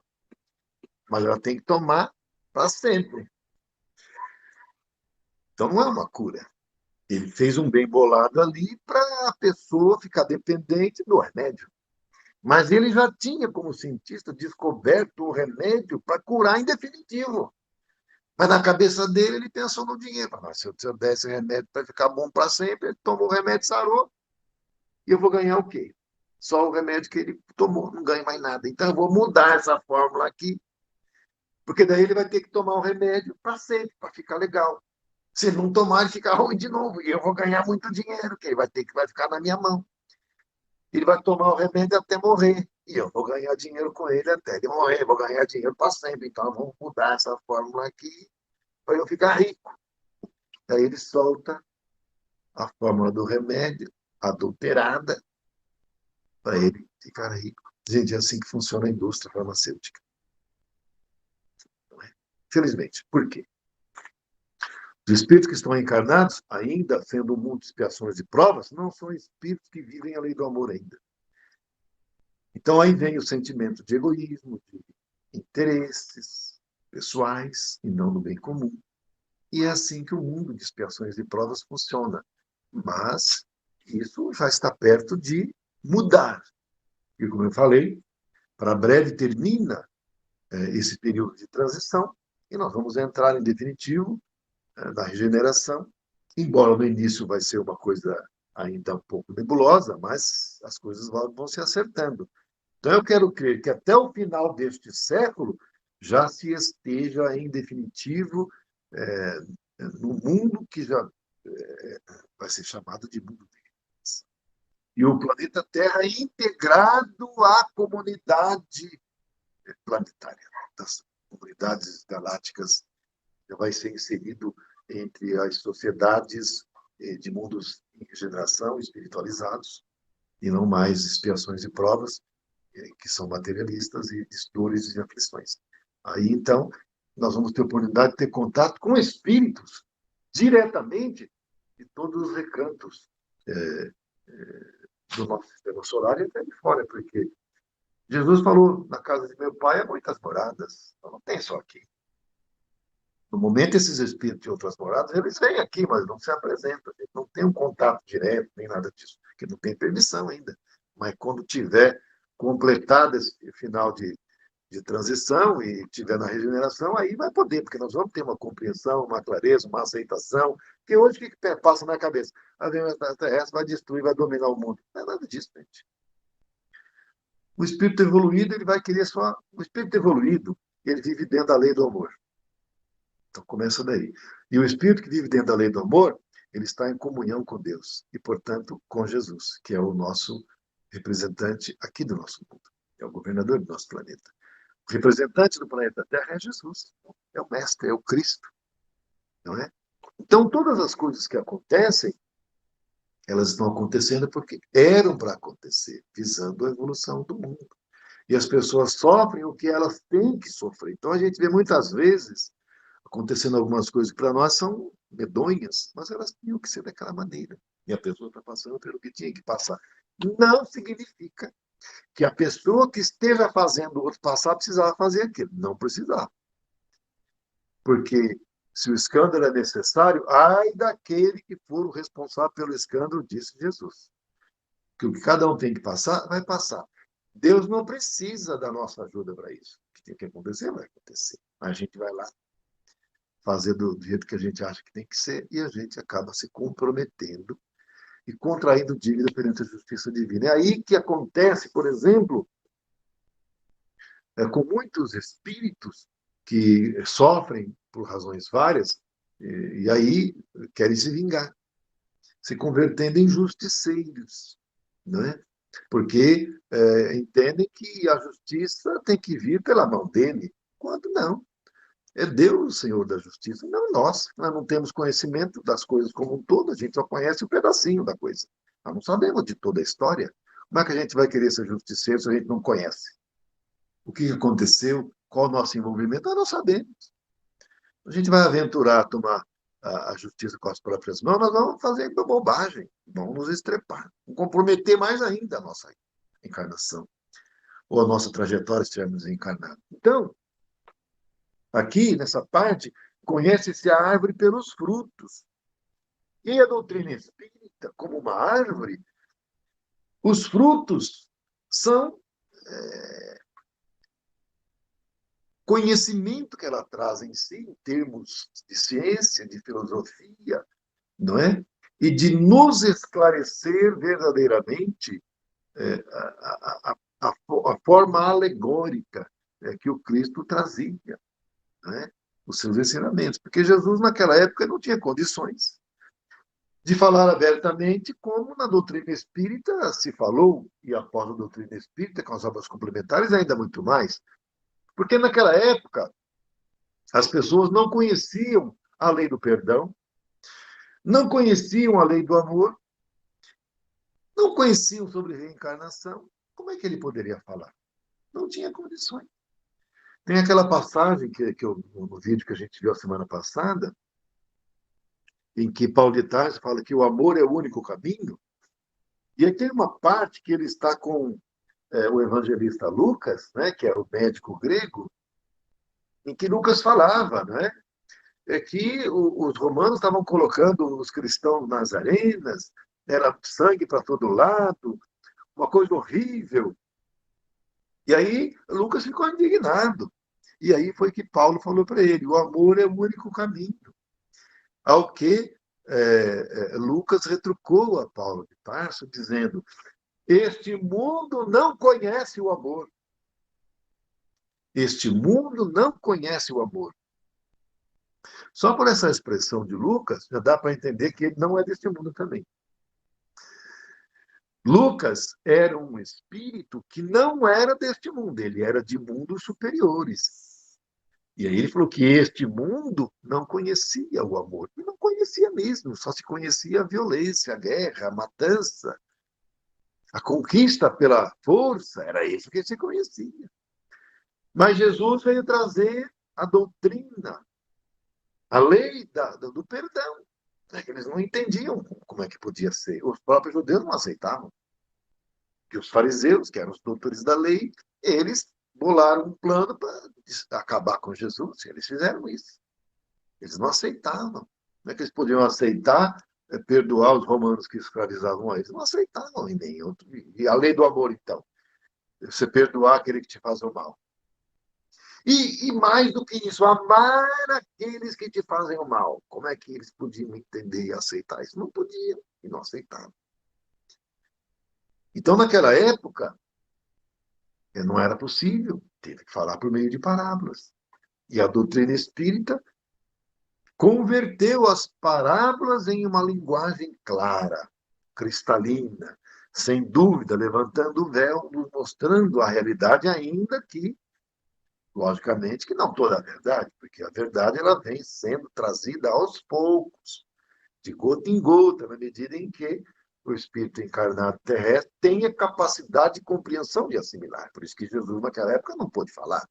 A: Mas ela tem que tomar para sempre. Então não é uma cura. Ele fez um bem bolado ali para a pessoa ficar dependente do remédio. Mas ele já tinha, como cientista, descoberto o remédio para curar em definitivo. Mas na cabeça dele, ele pensou no dinheiro. Mas se eu der esse remédio para ficar bom para sempre, ele tomou o remédio, sarou, e eu vou ganhar o quê? Só o remédio que ele tomou, não ganho mais nada. Então eu vou mudar essa fórmula aqui, porque daí ele vai ter que tomar o remédio para sempre, para ficar legal. Se ele não tomar, ele fica ruim de novo, e eu vou ganhar muito dinheiro, que ele vai ficar na minha mão. Ele vai tomar o remédio até morrer. E eu vou ganhar dinheiro com ele até ele morrer. Vou ganhar dinheiro para sempre. Então, vamos mudar essa fórmula aqui para eu ficar rico. Daí ele solta a fórmula do remédio adulterada para ele ficar rico. Gente, é assim que funciona a indústria farmacêutica. Não é? Felizmente. Por quê? Os espíritos que estão encarnados, ainda sendo um mundo de expiações e provas, não são espíritos que vivem a lei do amor ainda. Então aí vem o sentimento de egoísmo, de interesses pessoais e não do bem comum. E é assim que o mundo de expiações e provas funciona. Mas isso já está perto de mudar. E como eu falei, para breve termina esse período de transição e nós vamos entrar em definitivo na regeneração, embora no início vai ser uma coisa ainda um pouco nebulosa, mas as coisas vão se acertando. Então, eu quero crer que até o final deste século já se esteja, em definitivo, é, no mundo que já vai ser chamado de mundo de e o planeta Terra integrado à comunidade planetária, das comunidades galácticas, já vai ser inserido entre as sociedades de mundos em regeneração, espiritualizados, e não mais expiações e provas, que são materialistas e dores e aflições. Aí, então, nós vamos ter oportunidade de ter contato com espíritos diretamente de todos os recantos do nosso sistema solar e até de fora, porque Jesus falou, na casa de meu pai há muitas moradas, então não tem só aqui. No momento, esses espíritos de outras moradas, eles vêm aqui, mas não se apresentam, não tem um contato direto, nem nada disso, porque não tem permissão ainda. Mas quando tiver completado esse final de transição e tiver na regeneração, aí vai poder, porque nós vamos ter uma compreensão, uma clareza, uma aceitação, que hoje o que passa na cabeça? A vida terrestre vai destruir, vai dominar o mundo. Não é nada disso, gente. O espírito evoluído, ele vai querer só... O espírito evoluído, ele vive dentro da lei do amor. Então começa daí. E o espírito que vive dentro da lei do amor, ele está em comunhão com Deus e, portanto, com Jesus, que é o nosso representante aqui do nosso mundo, é o governador do nosso planeta. O representante do planeta Terra é Jesus, é o mestre, é o Cristo, não é? Então todas as coisas que acontecem, elas estão acontecendo porque eram para acontecer, visando a evolução do mundo. E as pessoas sofrem o que elas têm que sofrer. Então a gente vê muitas vezes acontecendo algumas coisas que para nós são medonhas, mas elas tinham que ser daquela maneira. E a pessoa está passando pelo que tinha que passar. Não significa que a pessoa que esteja fazendo o outro passar precisava fazer aquilo. Não precisava. Porque se o escândalo é necessário, ai daquele que for o responsável pelo escândalo, disse Jesus. Que o que cada um tem que passar, vai passar. Deus não precisa da nossa ajuda para isso. O que tem que acontecer, vai acontecer. A gente vai lá fazer do jeito que a gente acha que tem que ser e a gente acaba se comprometendo e contraindo dívida perante a justiça divina. É aí que acontece, por exemplo, com muitos espíritos que sofrem por razões várias e aí querem se vingar, se convertendo em justiceiros, não é? Porque entendem que a justiça tem que vir pela mão dele, quando não. É Deus o Senhor da justiça, não nós. Nós não temos conhecimento das coisas como um todo, a gente só conhece um pedacinho da coisa. Nós não sabemos de toda a história. Como é que a gente vai querer ser justiceiro se a gente não conhece? O que aconteceu? Qual o nosso envolvimento? Nós não sabemos. A gente vai aventurar a tomar a justiça com as próprias mãos, nós vamos fazer bobagem, vamos nos estrepar, vamos comprometer mais ainda a nossa encarnação, ou a nossa trajetória se estivermos encarnados. Então, aqui, nessa parte, conhece-se a árvore pelos frutos. E a doutrina espírita, como uma árvore, os frutos são conhecimento que ela traz em si, em termos de ciência, de filosofia, não é? E de nos esclarecer verdadeiramente a forma alegórica que o Cristo trazia, né? Os seus ensinamentos. Porque Jesus, naquela época, não tinha condições de falar abertamente, como na doutrina espírita se falou, e após a doutrina espírita, com as obras complementares, ainda muito mais. Porque naquela época, as pessoas não conheciam a lei do perdão, não conheciam a lei do amor, não conheciam sobre reencarnação. Como é que ele poderia falar? Não tinha condições. Tem aquela passagem no vídeo que a gente viu a semana passada, em que Paulo de Tarso fala que o amor é o único caminho, e aí tem uma parte que ele está com o evangelista Lucas, né, que era o médico grego, em que Lucas falava, né, que os romanos estavam colocando os cristãos nas arenas, era sangue para todo lado, uma coisa horrível. E aí Lucas ficou indignado. E aí foi que Paulo falou para ele: o amor é o único caminho. Ao que Lucas retrucou a Paulo de Tarso, dizendo: este mundo não conhece o amor. Este mundo não conhece o amor. Só por essa expressão de Lucas, já dá para entender que ele não é deste mundo também. Lucas era um espírito que não era deste mundo, ele era de mundos superiores. E aí ele falou que este mundo não conhecia o amor. E não conhecia mesmo, só se conhecia a violência, a guerra, a matança, a conquista pela força, era isso que se conhecia. Mas Jesus veio trazer a doutrina, a lei do perdão. Eles não entendiam como é que podia ser. Os próprios judeus não aceitavam. Que os fariseus, que eram os doutores da lei, eles bolaram um plano para acabar com Jesus. Eles fizeram isso. Eles não aceitavam. Como é que eles podiam aceitar perdoar os romanos que escravizavam eles? Não aceitavam em nenhum. E a lei do amor, então? Você perdoar aquele que te faz o mal. E mais do que isso, amar aqueles que te fazem o mal. Como é que eles podiam entender e aceitar isso? Não podiam e não aceitavam. Então, naquela época, não era possível, teve que falar por meio de parábolas. E a doutrina espírita converteu as parábolas em uma linguagem clara, cristalina, sem dúvida, levantando o véu, nos mostrando a realidade, ainda que, logicamente, que não toda a verdade, porque a verdade ela vem sendo trazida aos poucos, de gota em gota, na medida em que o espírito encarnado terrestre tenha capacidade de compreensão de assimilar. Por isso que Jesus, naquela época, não pôde falar.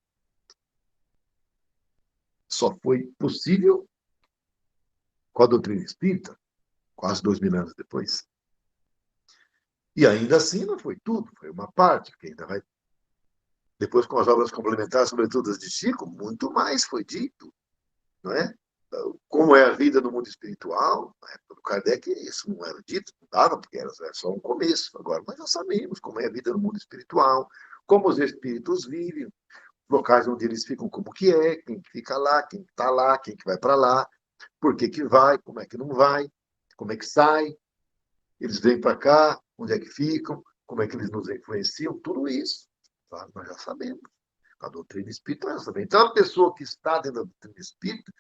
A: só foi possível com a doutrina espírita, quase 2000 anos depois. E ainda assim não foi tudo, foi uma parte, que ainda vai. Depois, com as obras complementares, sobretudo as de Chico, muito mais foi dito, não é? Como é a vida no mundo espiritual, na época do Kardec, isso não era dito, não dava, porque era só um começo. Agora nós já sabemos como é a vida no mundo espiritual, como os espíritos vivem, locais onde eles ficam, como que é, quem que fica lá, quem está lá, quem que vai para lá, por que que vai, como é que não vai, como é que sai, eles vêm para cá, onde é que ficam, como é que eles nos influenciam, tudo isso. Tá? Nós já sabemos. A doutrina espírita nós já sabemos. Então, a pessoa que está dentro da doutrina espírita,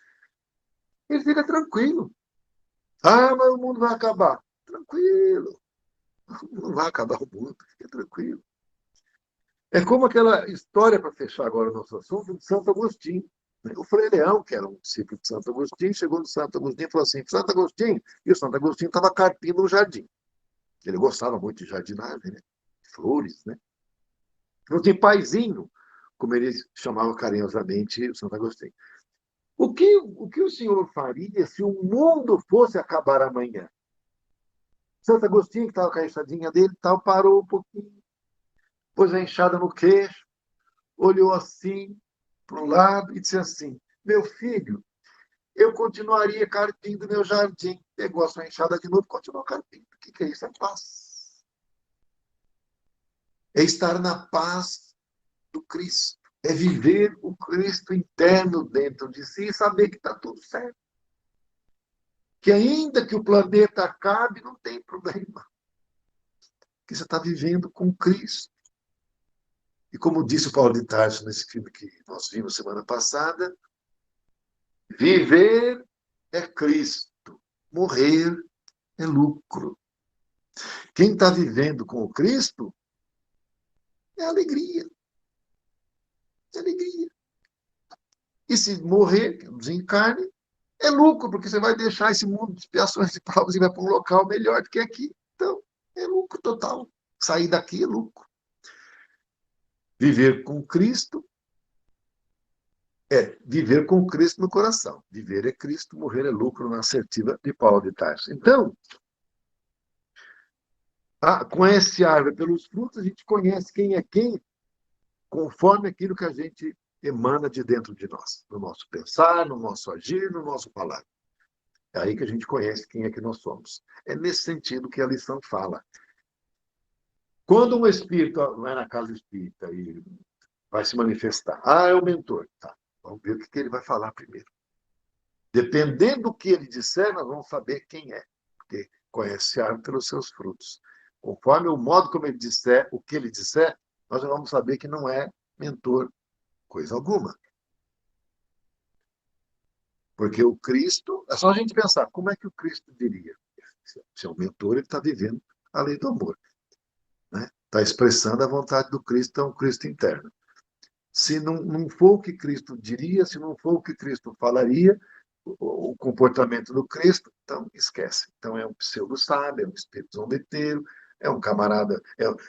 A: ele fica tranquilo. Ah, mas o mundo vai acabar. Tranquilo. Não vai acabar o mundo, fica tranquilo. É como aquela história, para fechar agora o nosso assunto, de Santo Agostinho. O Frei Leão, que era um discípulo de Santo Agostinho, chegou no Santo Agostinho e falou assim: Santo Agostinho, e o Santo Agostinho estava carpindo um jardim. Ele gostava muito de jardinagem, né? Flores, né? Falou assim: paizinho, como ele chamava carinhosamente o Santo Agostinho. O que o senhor faria se o mundo fosse acabar amanhã? Santo Agostinho, que estava com a enxadinha dele, tal, parou um pouquinho, pôs a enxada no queixo, olhou assim para o lado e disse assim: meu filho, eu continuaria carpindo meu jardim. Pegou a sua enxada de novo e continuou carpindo. O que é isso? É paz. É estar na paz do Cristo. É viver o Cristo interno dentro de si e saber que está tudo certo. Que ainda que o planeta acabe, não tem problema. Que você está vivendo com Cristo. E como disse o Paulo de Tarso nesse filme que nós vimos semana passada, viver é Cristo, morrer é lucro. Quem está vivendo com o Cristo é alegria. É alegria. E se morrer, desencarne, é lucro, porque você vai deixar esse mundo de expiações e provas e vai para um local melhor do que aqui. Então, é lucro total. Sair daqui é lucro. Viver com Cristo é viver com Cristo no coração. Viver é Cristo, morrer é lucro, na assertiva de Paulo de Tarso. Então, conhece a árvore pelos frutos, a gente conhece quem é quem, conforme aquilo que a gente emana de dentro de nós, no nosso pensar, no nosso agir, no nosso falar. É aí que a gente conhece quem é que nós somos. É nesse sentido que a lição fala. Quando um espírito vai na casa espírita e vai se manifestar, é o mentor. Tá, vamos ver o que ele vai falar primeiro. Dependendo do que ele disser, nós vamos saber quem é, porque conhece a árvore pelos seus frutos. Conforme o modo como ele disser, o que ele disser, nós já vamos saber que não é mentor coisa alguma. Porque o Cristo, é só a gente pensar, como é que o Cristo diria? Se é o mentor, ele está vivendo a lei do amor. Né? Está expressando a vontade do Cristo, é um Cristo interno. Se não for o que Cristo diria, se não for o que Cristo falaria, o comportamento do Cristo, então esquece. Então é um pseudo-sábio, é um espírito zombeteiro, é um camarada.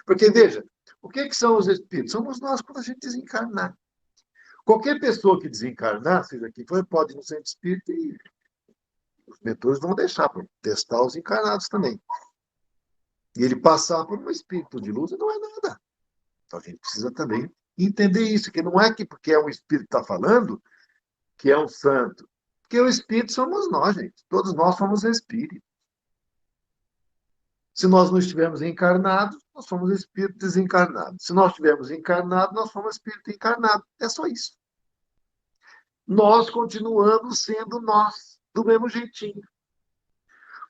A: Porque, veja, o que são os espíritos? Somos nós quando a gente desencarnar. Qualquer pessoa que desencarnar, seja aqui for, pode ir no centro espírita e os mentores vão deixar para testar os encarnados também. E ele passar por um espírito de luz não é nada. Então a gente precisa também entender isso, que não é que porque é um espírito que está falando que é um santo. Porque o espírito somos nós, gente. Todos nós somos espírito. Se nós não estivermos encarnados, nós somos espírito desencarnado. Se nós estivermos encarnados, nós somos espírito encarnado. É só isso. Nós continuamos sendo nós, do mesmo jeitinho.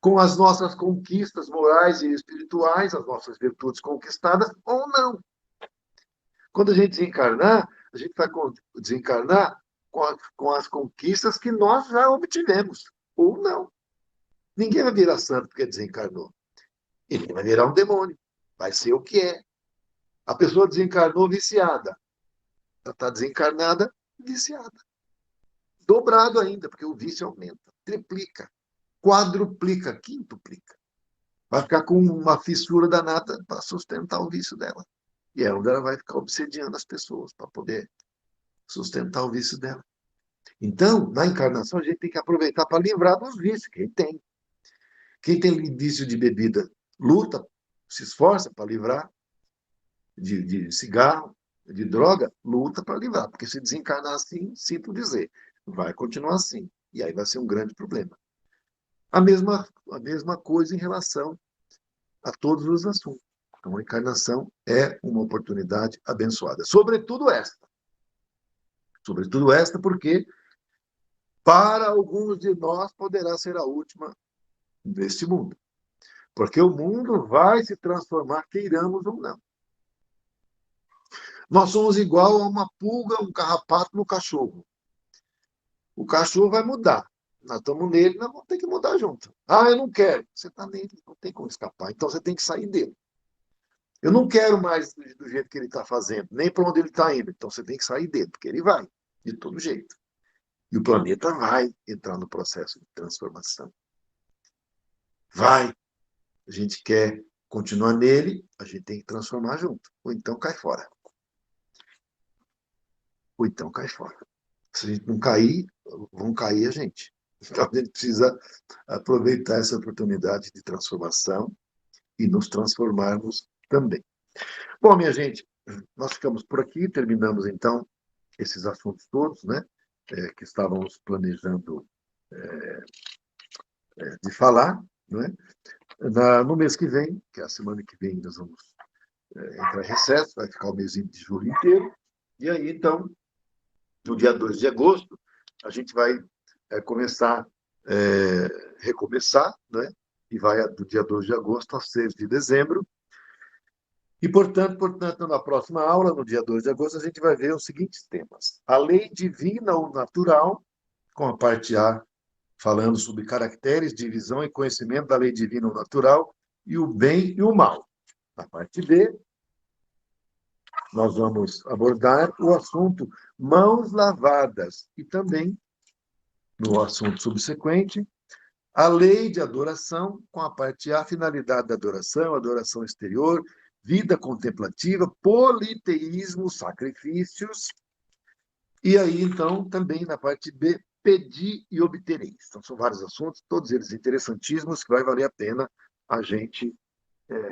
A: Com as nossas conquistas morais e espirituais, as nossas virtudes conquistadas ou não. Quando a gente desencarnar, a gente vai desencarnar com as conquistas que nós já obtivemos, ou não. Ninguém vai virar santo porque desencarnou. Ele vai virar um demônio. Vai ser o que é. A pessoa desencarnou viciada. Ela está desencarnada, viciada. Dobrado ainda, porque o vício aumenta. Triplica, quadruplica, quintuplica. Vai ficar com uma fissura danada para sustentar o vício dela. E é onde ela vai ficar obsediando as pessoas para poder sustentar o vício dela. Então, na encarnação, a gente tem que aproveitar para livrar dos vícios. Quem tem? Quem tem vício de bebida, luta, se esforça para livrar de cigarro, de droga, luta para livrar. Porque se desencarnar assim, sinto dizer, vai continuar assim. E aí vai ser um grande problema. A mesma coisa em relação a todos os assuntos. Então, a encarnação é uma oportunidade abençoada. Sobretudo esta, porque para alguns de nós poderá ser a última deste mundo. Porque o mundo vai se transformar, queiramos ou não. Nós somos igual a uma pulga, um carrapato no cachorro. O cachorro vai mudar. Nós estamos nele, nós vamos ter que mudar junto. Ah, eu não quero. Você está nele, não tem como escapar. Então você tem que sair dele. Eu não quero mais do jeito que ele está fazendo, nem para onde ele está indo. Então você tem que sair dele, porque ele vai, de todo jeito. E o planeta vai entrar no processo de transformação. Vai. A gente quer continuar nele, a gente tem que transformar junto. Ou então cai fora. Ou então cai fora. Se a gente não cair, vão cair a gente. Então a gente precisa aproveitar essa oportunidade de transformação e nos transformarmos também. Bom, minha gente, nós ficamos por aqui, terminamos então esses assuntos todos, né, que estávamos planejando de falar, né? No mês que vem, que é a semana que vem, nós vamos entrar em recesso, vai ficar o mês de julho inteiro, e aí então, no dia 2 de agosto, a gente vai começar, recomeçar, né? E vai do dia 2 de agosto ao 6 de dezembro. E, portanto, na próxima aula, no dia 2 de agosto, a gente vai ver os seguintes temas. A lei divina ou natural, com a parte A, falando sobre caracteres, divisão e conhecimento da lei divina ou natural, e o bem e o mal. Na parte B, nós vamos abordar o assunto mãos lavadas e também, no assunto subsequente, a lei de adoração, com a parte A, finalidade da adoração, adoração exterior, vida contemplativa, politeísmo, sacrifícios. E aí, então, também na parte B, pedir e obtereis. Então, são vários assuntos, todos eles interessantíssimos, que vai valer a pena a gente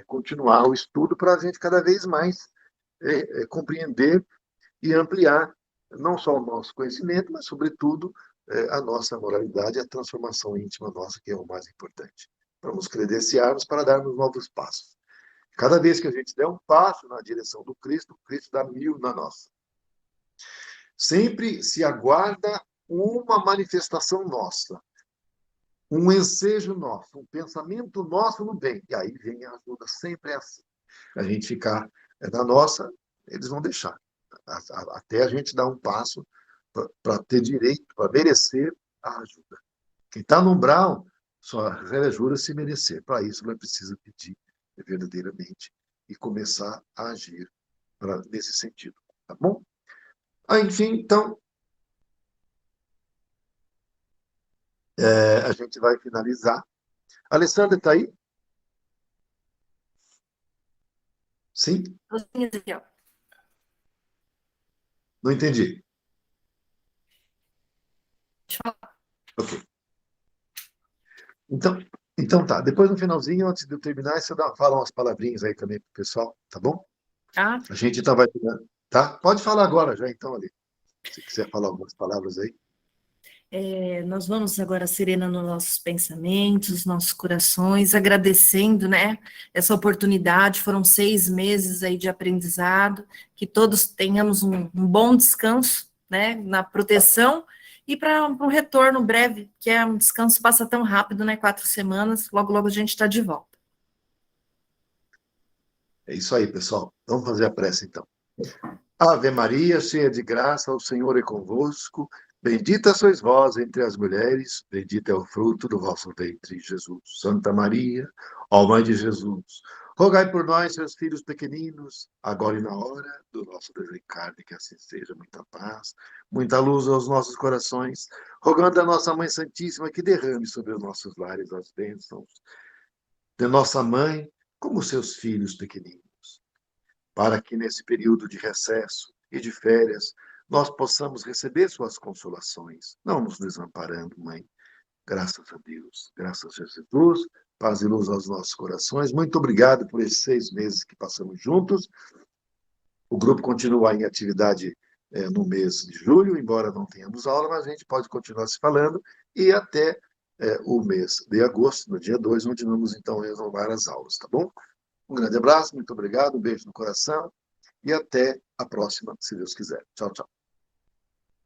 A: continuar o estudo para a gente cada vez mais compreender e ampliar não só o nosso conhecimento, mas, sobretudo, a nossa moralidade, a transformação íntima nossa, que é o mais importante. Para nos credenciarmos para darmos novos passos. Cada vez que a gente der um passo na direção do Cristo, o Cristo dá 1000 na nossa. Sempre se aguarda uma manifestação nossa, um ensejo nosso, um pensamento nosso no bem. E aí vem a ajuda, sempre é assim. A gente ficar na nossa, eles vão deixar. Até a gente dar um passo para ter direito, para merecer a ajuda. Quem está no umbral só jura se merecer. Para isso, ela precisa pedir verdadeiramente e começar a agir nesse sentido. Tá bom? Enfim, então, a gente vai finalizar. Alessandra, está aí? Sim? Não entendi. Ok. Então tá. Depois, no finalzinho, antes de eu terminar, você fala umas palavrinhas aí também pro pessoal, tá bom?
B: Ah,
A: A gente então vai terminar, tá? Pode falar agora já, então, ali. Se quiser falar algumas palavras aí.
B: nós vamos agora serenando nossos pensamentos, nossos corações, agradecendo, né, essa oportunidade. Foram 6 meses aí de aprendizado, que todos tenhamos um bom descanso, né, na proteção e para um retorno breve, que é um descanso passa tão rápido, né, 4 semanas, logo, logo a gente está de volta.
A: É isso aí, pessoal. Vamos fazer a prece, então. Ave Maria, cheia de graça, o Senhor é convosco. Bendita sois vós entre as mulheres, bendito é o fruto do vosso ventre, Jesus. Santa Maria, ó Mãe de Jesus, rogai por nós, seus filhos pequeninos, agora e na hora do nosso desencarne, que assim seja. Muita paz, muita luz aos nossos corações, rogando a nossa Mãe Santíssima que derrame sobre os nossos lares as bênçãos de nossa Mãe, como seus filhos pequeninos, para que nesse período de recesso e de férias nós possamos receber suas consolações, não nos desamparando, Mãe. Graças a Deus, graças a Jesus, paz e luz aos nossos corações. Muito obrigado por esses 6 meses que passamos juntos. O grupo continua em atividade no mês de julho, embora não tenhamos aula, mas a gente pode continuar se falando e até o mês de agosto, no dia 2, onde vamos então renovar as aulas, tá bom? Um grande abraço, muito obrigado, um beijo no coração e até a próxima, se Deus quiser. Tchau, tchau.